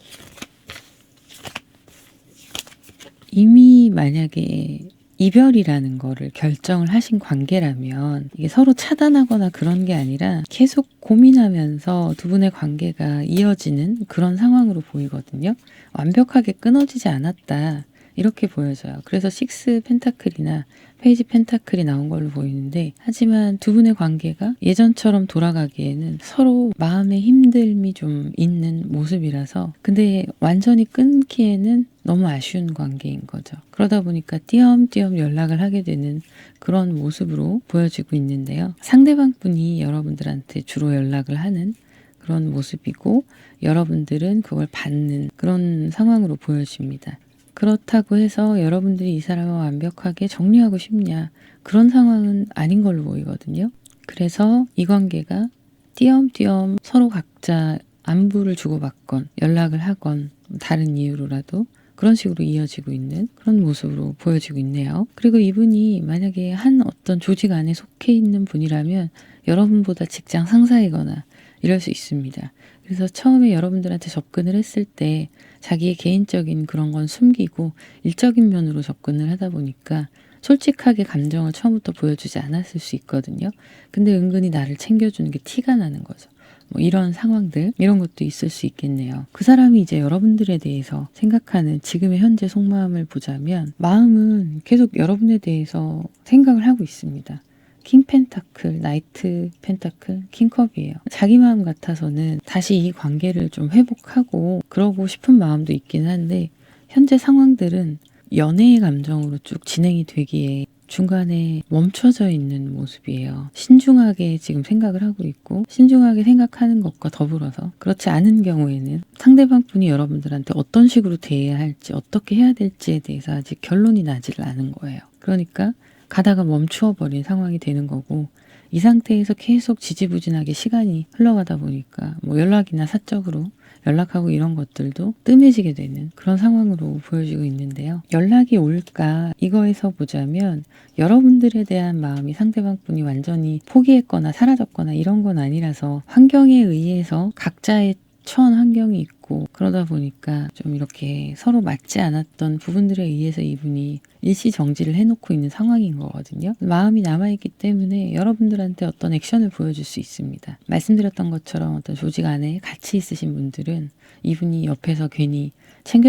이미 만약에 이별이라는 거를 결정을 하신 관계라면 이게 서로 차단하거나 그런 게 아니라 계속 고민하면서 두 분의 관계가 이어지는 그런 상황으로 보이거든요. 완벽하게 끊어지지 않았다 이렇게 보여져요. 그래서 6 펜타클이나 페이지 펜타클이 나온 걸로 보이는데, 하지만 두 분의 관계가 예전처럼 돌아가기에는 서로 마음의 힘듦이 좀 있는 모습이라서, 근데 완전히 끊기에는 너무 아쉬운 관계인 거죠. 그러다 보니까 띄엄띄엄 연락을 하게 되는 그런 모습으로 보여지고 있는데요. 상대방 분이 여러분들한테 주로 연락을 하는 그런 모습이고, 여러분들은 그걸 받는 그런 상황으로 보여집니다. 그렇다고 해서 여러분들이 이 사람을 완벽하게 정리하고 싶냐, 그런 상황은 아닌 걸로 보이거든요. 그래서 이 관계가 띄엄띄엄 서로 각자 안부를 주고받건 연락을 하건 다른 이유로라도 그런 식으로 이어지고 있는 그런 모습으로 보여지고 있네요. 그리고 이분이 만약에 한 어떤 조직 안에 속해 있는 분이라면 여러분보다 직장 상사이거나 이럴 수 있습니다. 그래서 처음에 여러분들한테 접근을 했을 때 자기의 개인적인 그런 건 숨기고 일적인 면으로 접근을 하다 보니까 솔직하게 감정을 처음부터 보여주지 않았을 수 있거든요. 근데 은근히 나를 챙겨주는 게 티가 나는 거죠. 뭐 이런 상황들, 이런 것도 있을 수 있겠네요. 그 사람이 이제 여러분들에 대해서 생각하는 지금의 현재 속마음을 보자면 마음은 계속 여러분에 대해서 생각을 하고 있습니다. 킹 펜타클, 나이트 펜타클, 킹컵이에요. 자기 마음 같아서는 다시 이 관계를 좀 회복하고 그러고 싶은 마음도 있긴 한데 현재 상황들은 연애의 감정으로 쭉 진행이 되기에 중간에 멈춰져 있는 모습이에요. 신중하게 지금 생각을 하고 있고 신중하게 생각하는 것과 더불어서 그렇지 않은 경우에는 상대방 분이 여러분들한테 어떤 식으로 대해야 할지 어떻게 해야 될지에 대해서 아직 결론이 나질 않은 거예요. 그러니까 가다가 멈추어 버린 상황이 되는 거고 이 상태에서 계속 지지부진하게 시간이 흘러가다 보니까 뭐 연락이나 사적으로 연락하고 이런 것들도 뜸해지게 되는 그런 상황으로 보여지고 있는데요. 연락이 올까 이거에서 보자면 여러분들에 대한 마음이 상대방 분이 완전히 포기했거나 사라졌거나 이런 건 아니라서 환경에 의해서 각자의 처한 환경이 있고 그러다 보니까 좀 이렇게 서로 맞지 않았던 부분들에 의해서 이분이 일시 정지를 해놓고 있는 상황인 거거든요. 마음이 남아있기 때문에 여러분들한테 어떤 액션을 보여줄 수 있습니다. 말씀드렸던 것처럼 어떤 조직 안에 같이 있으신 분들은 이분이 옆에서 괜히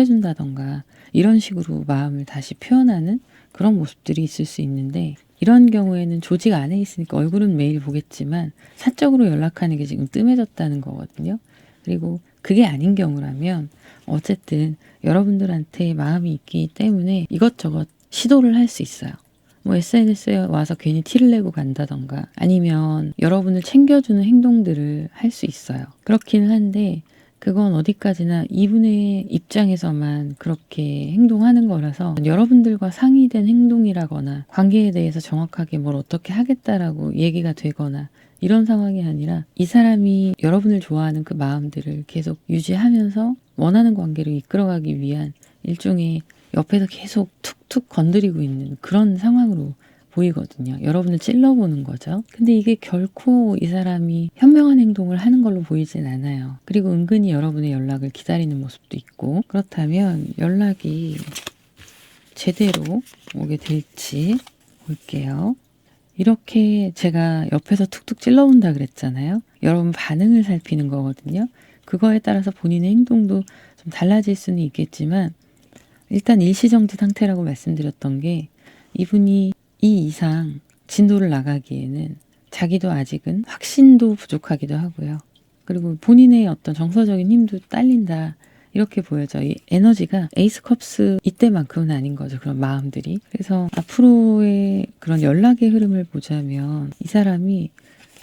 챙겨준다던가 이런 식으로 마음을 다시 표현하는 그런 모습들이 있을 수 있는데 이런 경우에는 조직 안에 있으니까 얼굴은 매일 보겠지만 사적으로 연락하는 게 지금 뜸해졌다는 거거든요. 그리고 그게 아닌 경우라면 어쨌든 여러분들한테 마음이 있기 때문에 이것저것 시도를 할 수 있어요. 뭐 SNS에 와서 괜히 티를 내고 간다던가 아니면 여러분을 챙겨주는 행동들을 할 수 있어요. 그렇기는 한데 그건 어디까지나 이분의 입장에서만 그렇게 행동하는 거라서 여러분들과 상의된 행동이라거나 관계에 대해서 정확하게 뭘 어떻게 하겠다라고 얘기가 되거나 이런 상황이 아니라 이 사람이 여러분을 좋아하는 그 마음들을 계속 유지하면서 원하는 관계를 이끌어가기 위한 일종의 옆에서 계속 툭툭 건드리고 있는 그런 상황으로 보이거든요. 여러분을 찔러보는 거죠. 근데 이게 결코 이 사람이 현명한 행동을 하는 걸로 보이진 않아요. 그리고 은근히 여러분의 연락을 기다리는 모습도 있고 그렇다면 연락이 제대로 오게 될지 볼게요. 이렇게 제가 옆에서 툭툭 찔러본다 그랬잖아요. 여러분 반응을 살피는 거거든요. 그거에 따라서 본인의 행동도 좀 달라질 수는 있겠지만 일단 일시정지 상태라고 말씀드렸던 게 이분이 이 이상 진도를 나가기에는 자기도 아직은 확신도 부족하기도 하고요. 그리고 본인의 어떤 정서적인 힘도 딸린다. 이렇게 보여져. 이 에너지가 에이스 컵스 이때만큼은 아닌 거죠. 그런 마음들이. 그래서 앞으로의 그런 연락의 흐름을 보자면 이 사람이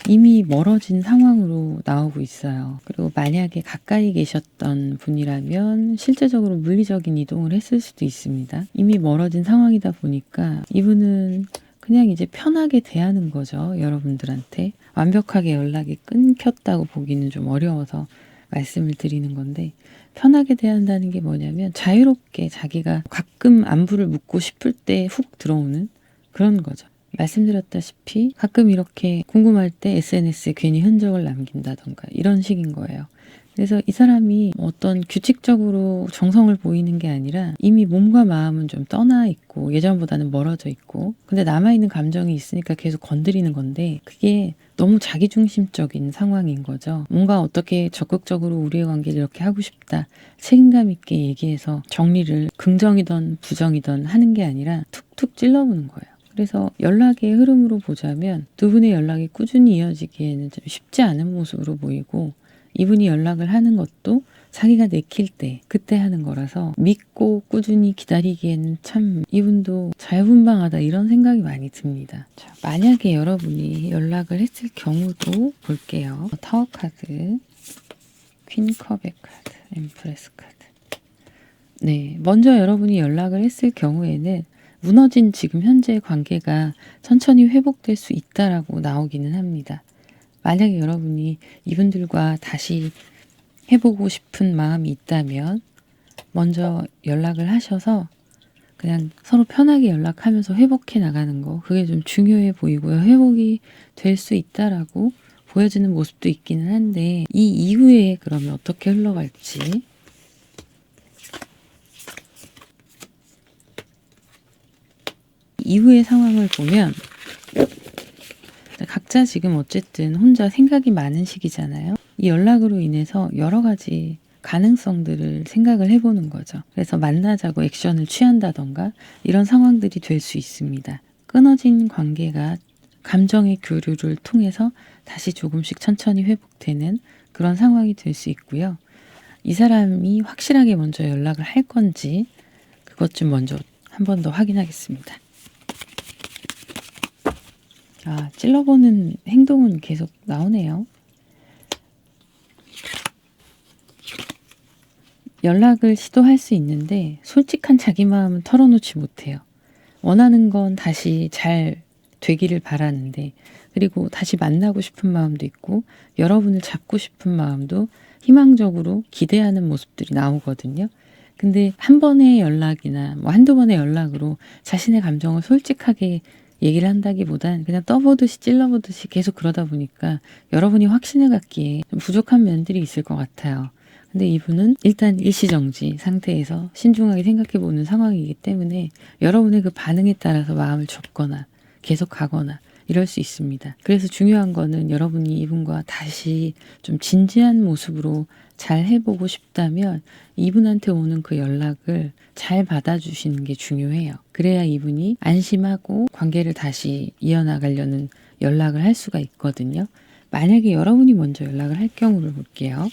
이미 멀어진 상황으로 나오고 있어요. 그리고 만약에 가까이 계셨던 분이라면 실제적으로 물리적인 이동을 했을 수도 있습니다. 이미 멀어진 상황이다 보니까 이분은 그냥 이제 편하게 대하는 거죠. 여러분들한테. 완벽하게 연락이 끊겼다고 보기는 좀 어려워서 말씀을 드리는 건데 편하게 대한다는 게 뭐냐면 자유롭게 자기가 가끔 안부를 묻고 싶을 때 훅 들어오는 그런 거죠. 말씀드렸다시피 가끔 이렇게 궁금할 때 SNS에 괜히 흔적을 남긴다던가 이런 식인 거예요. 그래서 이 사람이 어떤 규칙적으로 정성을 보이는 게 아니라 이미 몸과 마음은 좀 떠나 있고 예전보다는 멀어져 있고 근데 남아있는 감정이 있으니까 계속 건드리는 건데 그게 너무 자기중심적인 상황인 거죠. 뭔가 어떻게 적극적으로 우리의 관계를 이렇게 하고 싶다. 책임감 있게 얘기해서 정리를 긍정이든 부정이든 하는 게 아니라 툭툭 찔러보는 거예요. 그래서 연락의 흐름으로 보자면 두 분의 연락이 꾸준히 이어지기에는 좀 쉽지 않은 모습으로 보이고 이분이 연락을 하는 것도 자기가 내킬 때 그때 하는 거라서 믿고 꾸준히 기다리기에는 참 이분도 자유분방하다 이런 생각이 많이 듭니다. 자, 만약에 여러분이 연락을 했을 경우도 볼게요. 타워 카드, 퀸컵의 카드, 엠프레스 카드. 네, 먼저 여러분이 연락을 했을 경우에는 무너진 지금 현재의 관계가 천천히 회복될 수 있다라고 나오기는 합니다. 만약에 여러분이 이분들과 다시 해보고 싶은 마음이 있다면 먼저 연락을 하셔서 그냥 서로 편하게 연락하면서 회복해 나가는 거 그게 좀 중요해 보이고요. 회복이 될 수 있다라고 보여지는 모습도 있기는 한데 이 이후에 그러면 어떻게 흘러갈지 이후의 상황을 보면 각자 지금 어쨌든 혼자 생각이 많은 시기잖아요. 이 연락으로 인해서 여러 가지 가능성들을 생각을 해보는 거죠. 그래서 만나자고 액션을 취한다던가 이런 상황들이 될 수 있습니다. 끊어진 관계가 감정의 교류를 통해서 다시 조금씩 천천히 회복되는 그런 상황이 될 수 있고요. 이 사람이 확실하게 먼저 연락을 할 건지 그것 좀 먼저 한 번 더 확인하겠습니다. 찔러보는 행동은 계속 나오네요. 연락을 시도할 수 있는데 솔직한 자기 마음은 털어놓지 못해요. 원하는 건 다시 잘 되기를 바라는데, 그리고 다시 만나고 싶은 마음도 있고 여러분을 잡고 싶은 마음도 희망적으로 기대하는 모습들이 나오거든요. 근데 한 번의 연락이나 뭐 한두 번의 연락으로 자신의 감정을 솔직하게 얘기를 한다기보단 그냥 떠보듯이 찔러보듯이 계속 그러다 보니까 여러분이 확신을 갖기에 좀 부족한 면들이 있을 것 같아요. 근데 이분은 일단 일시정지 상태에서 신중하게 생각해보는 상황이기 때문에 여러분의 그 반응에 따라서 마음을 접거나 계속 가거나 이럴 수 있습니다. 그래서 중요한 거는 여러분이 이분과 다시 좀 진지한 모습으로 잘 해보고 싶다면 이분한테 오는 그 연락을 잘 받아주시는 게 중요해요. 그래야 이분이 안심하고 관계를 다시 이어나가려는 연락을 할 수가 있거든요. 만약에 여러분이 먼저 연락을 할 경우를 볼게요.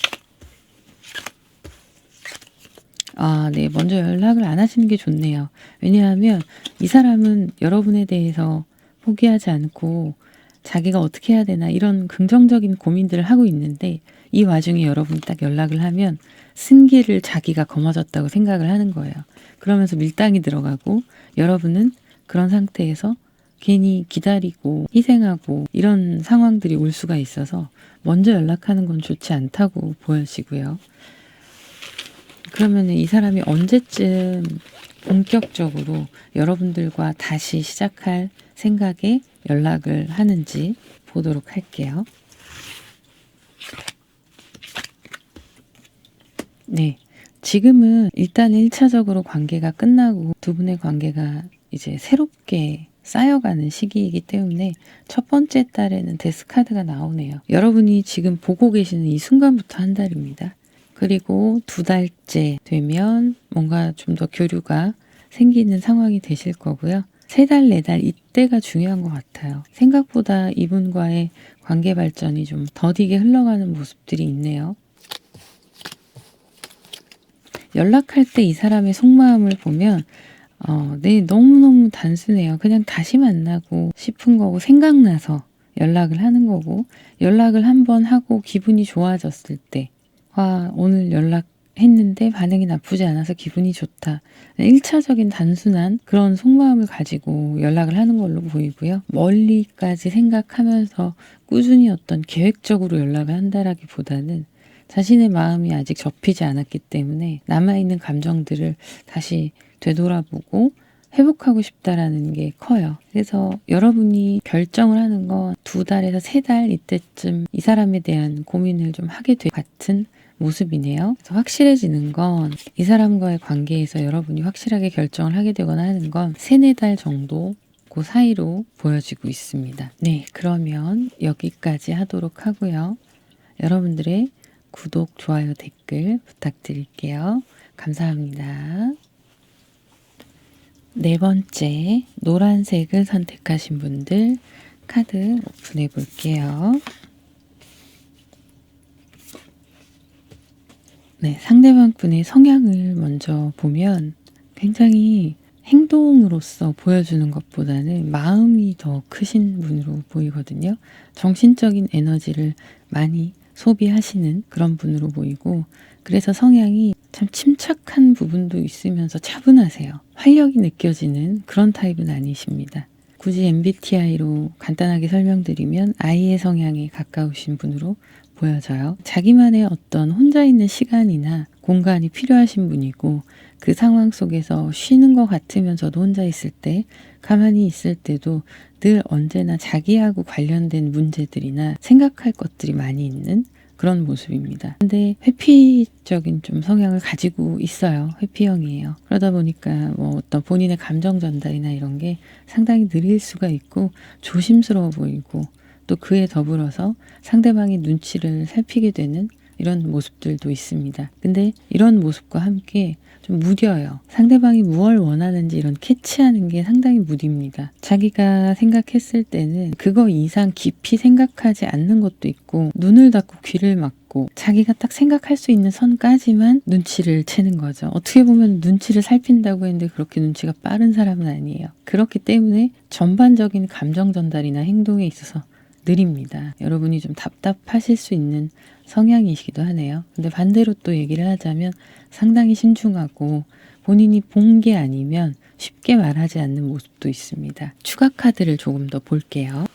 네. 먼저 연락을 안 하시는 게 좋네요. 왜냐하면 이 사람은 여러분에 대해서 포기하지 않고 자기가 어떻게 해야 되나 이런 긍정적인 고민들을 하고 있는데, 이 와중에 여러분이 딱 연락을 하면 승기를 자기가 거머졌다고 생각을 하는 거예요. 그러면서 밀당이 들어가고 여러분은 그런 상태에서 괜히 기다리고 희생하고 이런 상황들이 올 수가 있어서 먼저 연락하는 건 좋지 않다고 보여지고요. 그러면 이 사람이 언제쯤 본격적으로 여러분들과 다시 시작할 생각에 연락을 하는지 보도록 할게요. 네. 지금은 일단 1차적으로 관계가 끝나고 두 분의 관계가 이제 새롭게 쌓여가는 시기이기 때문에 첫 번째 달에는 데스카드가 나오네요. 여러분이 지금 보고 계시는 이 순간부터 한 달입니다. 그리고 2달째 되면 뭔가 좀 더 교류가 생기는 상황이 되실 거고요. 3달, 4달 이때가 중요한 것 같아요. 생각보다 이분과의 관계 발전이 좀 더디게 흘러가는 모습들이 있네요. 연락할 때 이 사람의 속마음을 보면 네, 너무너무 단순해요. 그냥 다시 만나고 싶은 거고 생각나서 연락을 하는 거고, 연락을 한번 하고 기분이 좋아졌을 때 오늘 연락했는데 반응이 나쁘지 않아서 기분이 좋다. 1차적인 단순한 그런 속마음을 가지고 연락을 하는 걸로 보이고요. 멀리까지 생각하면서 꾸준히 어떤 계획적으로 연락을 한다라기보다는 자신의 마음이 아직 접히지 않았기 때문에 남아있는 감정들을 다시 되돌아보고 회복하고 싶다라는 게 커요. 그래서 여러분이 결정을 하는 건 2달에서 3달 이때쯤 이 사람에 대한 고민을 좀 하게 될 같은 모습이네요. 그래서 확실해지는 건 이 사람과의 관계에서 여러분이 확실하게 결정을 하게 되거나 하는 건 3, 4달 정도 그 사이로 보여지고 있습니다. 네, 그러면 여기까지 하도록 하고요. 여러분들의 구독, 좋아요, 댓글 부탁드릴게요. 감사합니다. 4번째, 노란색을 선택하신 분들 카드 오픈해 볼게요. 네, 상대방 분의 성향을 먼저 보면 굉장히 행동으로서 보여주는 것보다는 마음이 더 크신 분으로 보이거든요. 정신적인 에너지를 많이 소비하시는 그런 분으로 보이고, 그래서 성향이 참 침착한 부분도 있으면서 차분하세요. 활력이 느껴지는 그런 타입은 아니십니다. 굳이 MBTI로 간단하게 설명드리면 I의 성향에 가까우신 분으로 보여져요. 자기만의 어떤 혼자 있는 시간이나 공간이 필요하신 분이고, 그 상황 속에서 쉬는 것 같으면서도 혼자 있을 때, 가만히 있을 때도 늘 언제나 자기하고 관련된 문제들이나 생각할 것들이 많이 있는 그런 모습입니다. 근데 회피적인 좀 성향을 가지고 있어요. 회피형이에요. 그러다 보니까 뭐 어떤 본인의 감정 전달이나 이런 게 상당히 느릴 수가 있고 조심스러워 보이고 또 그에 더불어서 상대방의 눈치를 살피게 되는 이런 모습들도 있습니다. 근데 이런 모습과 함께 좀 무뎌요. 상대방이 무엇을 원하는지 이런 캐치하는 게 상당히 무딥니다. 자기가 생각했을 때는 그거 이상 깊이 생각하지 않는 것도 있고 눈을 닫고 귀를 막고 자기가 딱 생각할 수 있는 선까지만 눈치를 채는 거죠. 어떻게 보면 눈치를 살핀다고 했는데 그렇게 눈치가 빠른 사람은 아니에요. 그렇기 때문에 전반적인 감정 전달이나 행동에 있어서 느립니다. 여러분이 좀 답답하실 수 있는 성향이시기도 하네요. 근데 반대로 또 얘기를 하자면 상당히 신중하고 본인이 본 게 아니면 쉽게 말하지 않는 모습도 있습니다. 추가 카드를 조금 더 볼게요.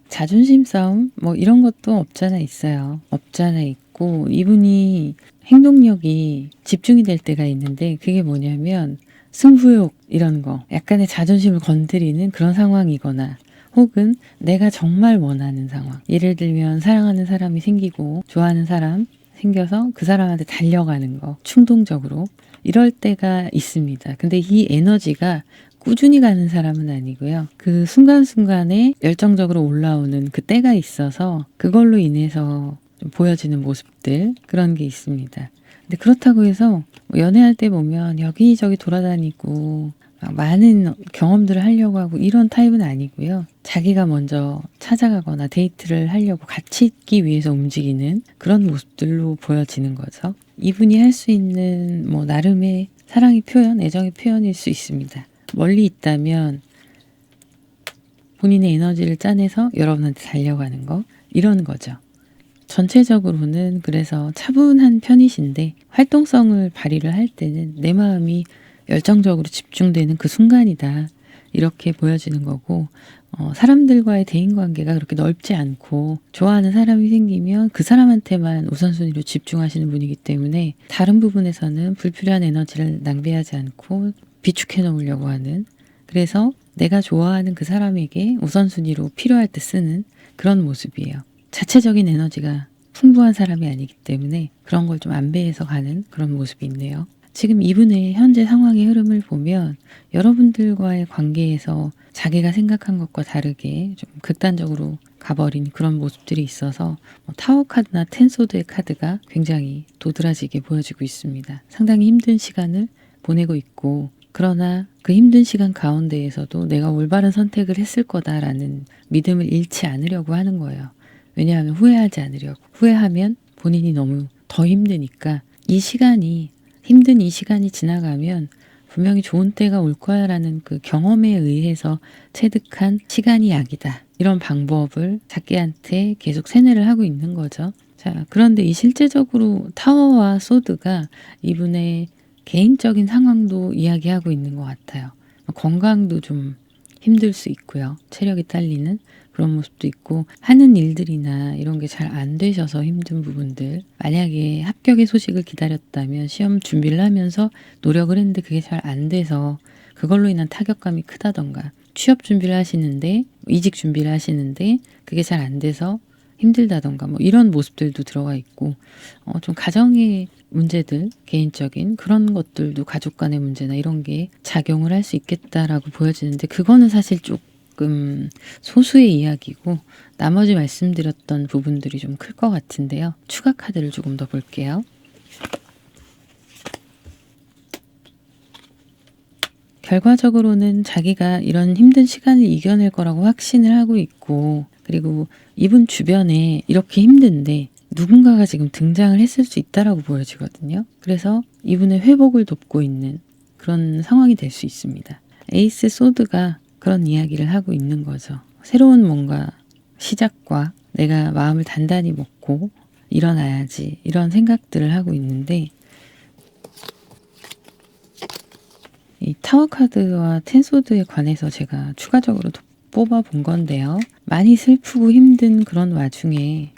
자존심 싸움 뭐 이런 것도 없잖아 있어요. 없잖아 있고 이분이 행동력이 집중이 될 때가 있는데 그게 뭐냐면 승부욕 이런 거 약간의 자존심을 건드리는 그런 상황이거나 혹은 내가 정말 원하는 상황. 예를 들면 사랑하는 사람이 생기고 좋아하는 사람 생겨서 그 사람한테 달려가는 거 충동적으로 이럴 때가 있습니다. 근데 이 에너지가 꾸준히 가는 사람은 아니고요. 그 순간순간에 열정적으로 올라오는 그 때가 있어서 그걸로 인해서 좀 보여지는 모습들 그런 게 있습니다. 근데 그렇다고 해서 연애할 때 보면 여기저기 돌아다니고 막 많은 경험들을 하려고 하고 이런 타입은 아니고요. 자기가 먼저 찾아가거나 데이트를 하려고 같이 있기 위해서 움직이는 그런 모습들로 보여지는 거죠. 이분이 할 수 있는 뭐 나름의 사랑의 표현, 애정의 표현일 수 있습니다. 멀리 있다면 본인의 에너지를 짜내서 여러분한테 달려가는 거 이런 거죠. 전체적으로는 그래서 차분한 편이신데 활동성을 발휘를 할 때는 내 마음이 열정적으로 집중되는 그 순간이다. 이렇게 보여지는 거고 사람들과의 대인관계가 그렇게 넓지 않고 좋아하는 사람이 생기면 그 사람한테만 우선순위로 집중하시는 분이기 때문에 다른 부분에서는 불필요한 에너지를 낭비하지 않고 비축해 놓으려고 하는 그래서 내가 좋아하는 그 사람에게 우선순위로 필요할 때 쓰는 그런 모습이에요. 자체적인 에너지가 풍부한 사람이 아니기 때문에 그런 걸 좀 안배해서 가는 그런 모습이 있네요. 지금 이분의 현재 상황의 흐름을 보면 여러분들과의 관계에서 자기가 생각한 것과 다르게 좀 극단적으로 가버린 그런 모습들이 있어서 타워 카드나 텐소드의 카드가 굉장히 도드라지게 보여지고 있습니다. 상당히 힘든 시간을 보내고 있고 그러나 그 힘든 시간 가운데에서도 내가 올바른 선택을 했을 거다라는 믿음을 잃지 않으려고 하는 거예요. 왜냐하면 후회하지 않으려고. 후회하면 본인이 너무 더 힘드니까 힘든 이 시간이 지나가면 분명히 좋은 때가 올 거야 라는 그 경험에 의해서 체득한 시간이 약이다. 이런 방법을 자기한테 계속 세뇌를 하고 있는 거죠. 자, 그런데 이 실제적으로 타워와 소드가 이분의 개인적인 상황도 이야기하고 있는 것 같아요. 건강도 좀 힘들 수 있고요. 체력이 딸리는 그런 모습도 있고 하는 일들이나 이런 게 잘 안 되셔서 힘든 부분들 만약에 합격의 소식을 기다렸다면 시험 준비를 하면서 노력을 했는데 그게 잘 안 돼서 그걸로 인한 타격감이 크다던가 취업 준비를 하시는데 이직 준비를 하시는데 그게 잘 안 돼서 힘들다던가 뭐 이런 모습들도 들어가 있고 좀 가정의 문제들 개인적인 그런 것들도 가족 간의 문제나 이런 게 작용을 할 수 있겠다라고 보여지는데 그거는 사실 조금 소수의 이야기고 나머지 말씀드렸던 부분들이 좀 클 것 같은데요. 추가 카드를 조금 더 볼게요. 결과적으로는 자기가 이런 힘든 시간을 이겨낼 거라고 확신을 하고 있고 그리고 이분 주변에 이렇게 힘든데 누군가가 지금 등장을 했을 수 있다라고 보여지거든요. 그래서 이분의 회복을 돕고 있는 그런 상황이 될 수 있습니다. 에이스 소드가 그런 이야기를 하고 있는 거죠. 새로운 뭔가 시작과 내가 마음을 단단히 먹고 일어나야지 이런 생각들을 하고 있는데 이 타워 카드와 텐소드에 관해서 제가 추가적으로 뽑아본 건데요. 많이 슬프고 힘든 그런 와중에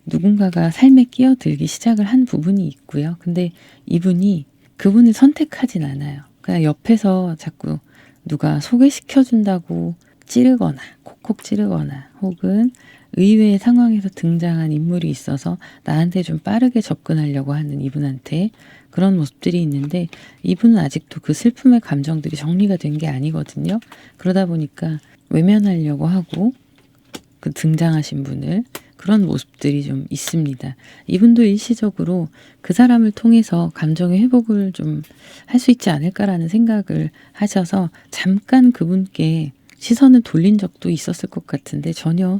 누군가가 삶에 끼어들기 시작을 한 부분이 있고요. 근데 이분이 그분을 선택하진 않아요. 그냥 옆에서 자꾸 누가 소개시켜준다고 찌르거나 콕콕 찌르거나 혹은 의외의 상황에서 등장한 인물이 있어서 나한테 좀 빠르게 접근하려고 하는 이분한테 그런 모습들이 있는데 이분은 아직도 그 슬픔의 감정들이 정리가 된 게 아니거든요. 그러다 보니까 외면하려고 하고 그 등장하신 분을 그런 모습들이 좀 있습니다. 이분도 일시적으로 그 사람을 통해서 감정의 회복을 좀 할 수 있지 않을까라는 생각을 하셔서 잠깐 그분께 시선을 돌린 적도 있었을 것 같은데 전혀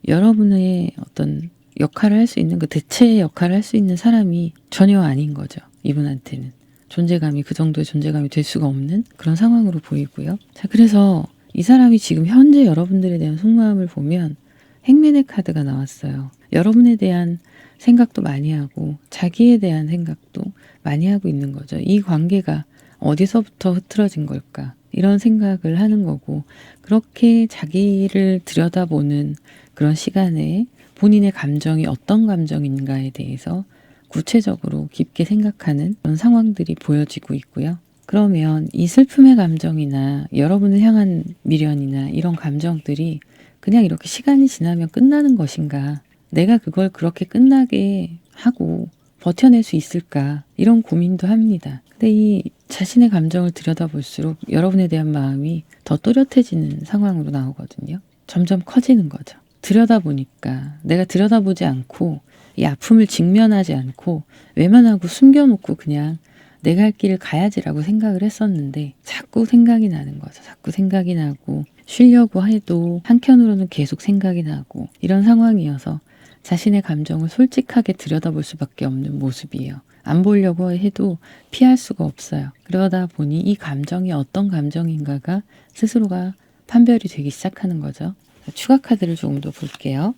여러분의 어떤 역할을 할 수 있는 그 대체 역할을 할 수 있는 사람이 전혀 아닌 거죠. 이분한테는. 존재감이 그 정도의 존재감이 될 수가 없는 그런 상황으로 보이고요. 자, 그래서 이 사람이 지금 현재 여러분들에 대한 속마음을 보면 행맨의 카드가 나왔어요. 여러분에 대한 생각도 많이 하고 자기에 대한 생각도 많이 하고 있는 거죠. 이 관계가 어디서부터 흐트러진 걸까? 이런 생각을 하는 거고 그렇게 자기를 들여다보는 그런 시간에 본인의 감정이 어떤 감정인가에 대해서 구체적으로 깊게 생각하는 그런 상황들이 보여지고 있고요. 그러면 이 슬픔의 감정이나 여러분을 향한 미련이나 이런 감정들이 그냥 이렇게 시간이 지나면 끝나는 것인가? 내가 그걸 그렇게 끝나게 하고 버텨낼 수 있을까? 이런 고민도 합니다. 근데 이 자신의 감정을 들여다볼수록 여러분에 대한 마음이 더 또렷해지는 상황으로 나오거든요. 점점 커지는 거죠. 들여다보니까 내가 들여다보지 않고 이 아픔을 직면하지 않고 외면하고 숨겨놓고 그냥 내가 할 길을 가야지라고 생각을 했었는데 자꾸 생각이 나는 거죠. 자꾸 생각이 나고 쉬려고 해도 한켠으로는 계속 생각이 나고 이런 상황이어서 자신의 감정을 솔직하게 들여다볼 수밖에 없는 모습이에요. 안 보려고 해도 피할 수가 없어요. 그러다 보니 이 감정이 어떤 감정인가가 스스로가 판별이 되기 시작하는 거죠. 추가 카드를 조금 더 볼게요.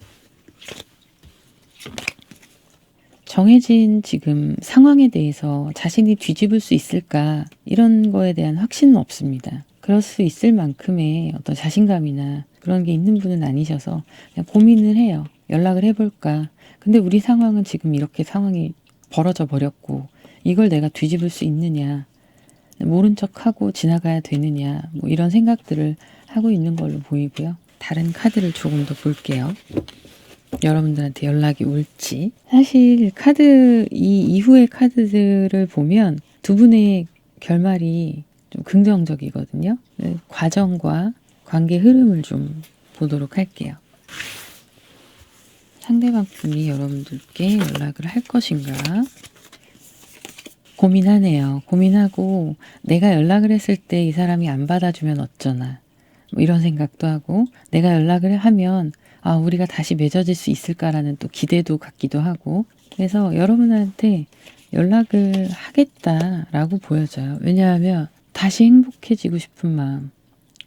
정해진 지금 상황에 대해서 자신이 뒤집을 수 있을까 이런 거에 대한 확신은 없습니다. 그럴 수 있을 만큼의 어떤 자신감이나 그런 게 있는 분은 아니셔서 그냥 고민을 해요. 연락을 해볼까. 근데 우리 상황은 지금 이렇게 상황이 벌어져 버렸고 이걸 내가 뒤집을 수 있느냐. 모른 척하고 지나가야 되느냐. 뭐 이런 생각들을 하고 있는 걸로 보이고요. 다른 카드를 조금 더 볼게요. 여러분들한테 연락이 올지. 사실 카드 이 이후의 카드들을 보면 두 분의 결말이 좀 긍정적이거든요. 과정과 관계 흐름을 좀 보도록 할게요. 상대방 분이 여러분들께 연락을 할 것인가 고민하네요. 고민하고 내가 연락을 했을 때 이 사람이 안 받아주면 어쩌나 뭐 이런 생각도 하고 내가 연락을 하면 우리가 다시 맺어질 수 있을까라는 또 기대도 갖기도 하고 그래서 여러분한테 연락을 하겠다라고 보여져요. 왜냐하면 다시 행복해지고 싶은 마음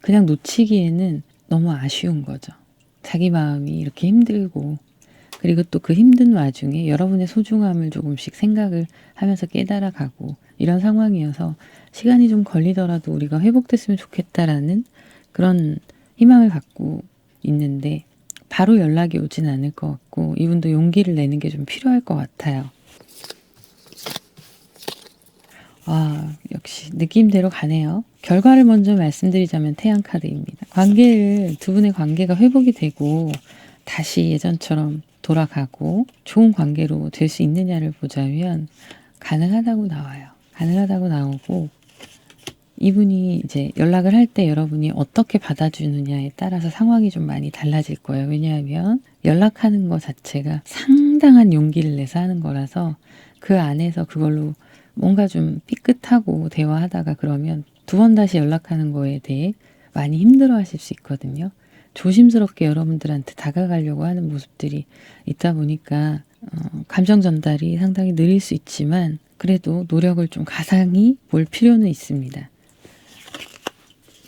그냥 놓치기에는 너무 아쉬운 거죠. 자기 마음이 이렇게 힘들고 그리고 또 그 힘든 와중에 여러분의 소중함을 조금씩 생각을 하면서 깨달아가고 이런 상황이어서 시간이 좀 걸리더라도 우리가 회복됐으면 좋겠다라는 그런 희망을 갖고 있는데 바로 연락이 오진 않을 것 같고 이분도 용기를 내는 게 좀 필요할 것 같아요. 역시 느낌대로 가네요. 결과를 먼저 말씀드리자면 태양 카드입니다. 두 분의 관계가 회복이 되고 다시 예전처럼 돌아가고 좋은 관계로 될 수 있느냐를 보자면 가능하다고 나와요. 가능하다고 나오고 이분이 이제 연락을 할 때 여러분이 어떻게 받아주느냐에 따라서 상황이 좀 많이 달라질 거예요. 왜냐하면 연락하는 것 자체가 상당한 용기를 내서 하는 거라서 그 안에서 그걸로 뭔가 좀 삐끗하고 대화하다가 그러면 두 번 다시 연락하는 거에 대해 많이 힘들어 하실 수 있거든요. 조심스럽게 여러분들한테 다가가려고 하는 모습들이 있다 보니까 감정 전달이 상당히 느릴 수 있지만 그래도 노력을 좀 가상히 볼 필요는 있습니다.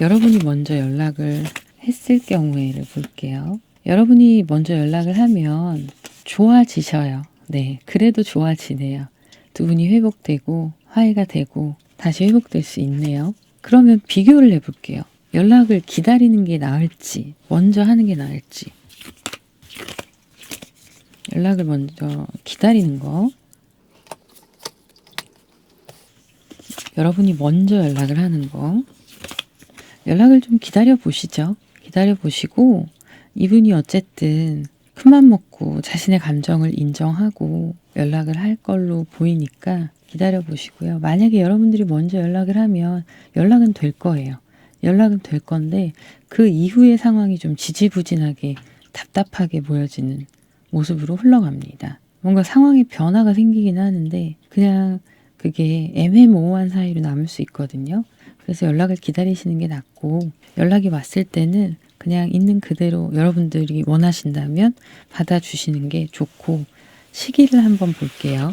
여러분이 먼저 연락을 했을 경우에를 볼게요. 여러분이 먼저 연락을 하면 좋아지셔요. 네, 그래도 좋아지네요. 두 분이 회복되고 화해가 되고 다시 회복될 수 있네요. 그러면 비교를 해볼게요. 연락을 기다리는 게 나을지 먼저 하는 게 나을지. 연락을 먼저 기다리는 거. 여러분이 먼저 연락을 하는 거. 연락을 좀 기다려 보시죠. 기다려 보시고 이분이 어쨌든 큰맘 먹고 자신의 감정을 인정하고 연락을 할 걸로 보이니까 기다려 보시고요. 만약에 여러분들이 먼저 연락을 하면 연락은 될 거예요. 연락은 될 건데 그 이후의 상황이 좀 지지부진하게 답답하게 보여지는 모습으로 흘러갑니다. 뭔가 상황에 변화가 생기긴 하는데 그냥 그게 애매모호한 사이로 남을 수 있거든요. 그래서 연락을 기다리시는 게 낫고 연락이 왔을 때는 그냥 있는 그대로 여러분들이 원하신다면 받아주시는 게 좋고 시기를 한번 볼게요.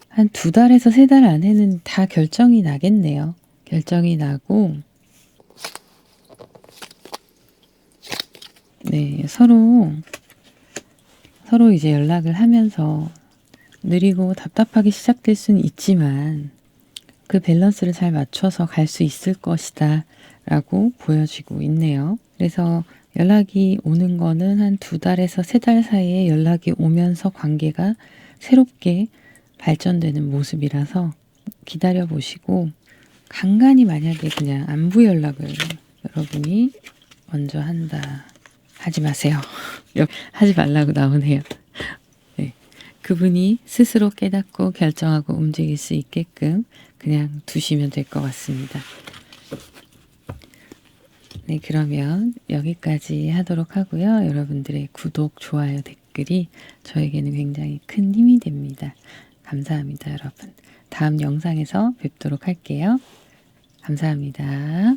한 2달에서 3달 안에는 다 결정이 나겠네요. 결정이 나고 네, 서로 이제 연락을 하면서 느리고 답답하게 시작될 수는 있지만 그 밸런스를 잘 맞춰서 갈 수 있을 것이다 라고 보여지고 있네요. 그래서 연락이 오는 거는 한 2달에서 3달 사이에 연락이 오면서 관계가 새롭게 발전되는 모습이라서 기다려 보시고 간간히 만약에 그냥 안부 연락을 여러분이 먼저 한다. 하지 마세요. 하지 말라고 나오네요. 네. 그분이 스스로 깨닫고 결정하고 움직일 수 있게끔 그냥 두시면 될 것 같습니다. 네, 그러면 여기까지 하도록 하고요. 여러분들의 구독, 좋아요, 댓글이 저에게는 굉장히 큰 힘이 됩니다. 감사합니다, 여러분. 다음 영상에서 뵙도록 할게요. 감사합니다.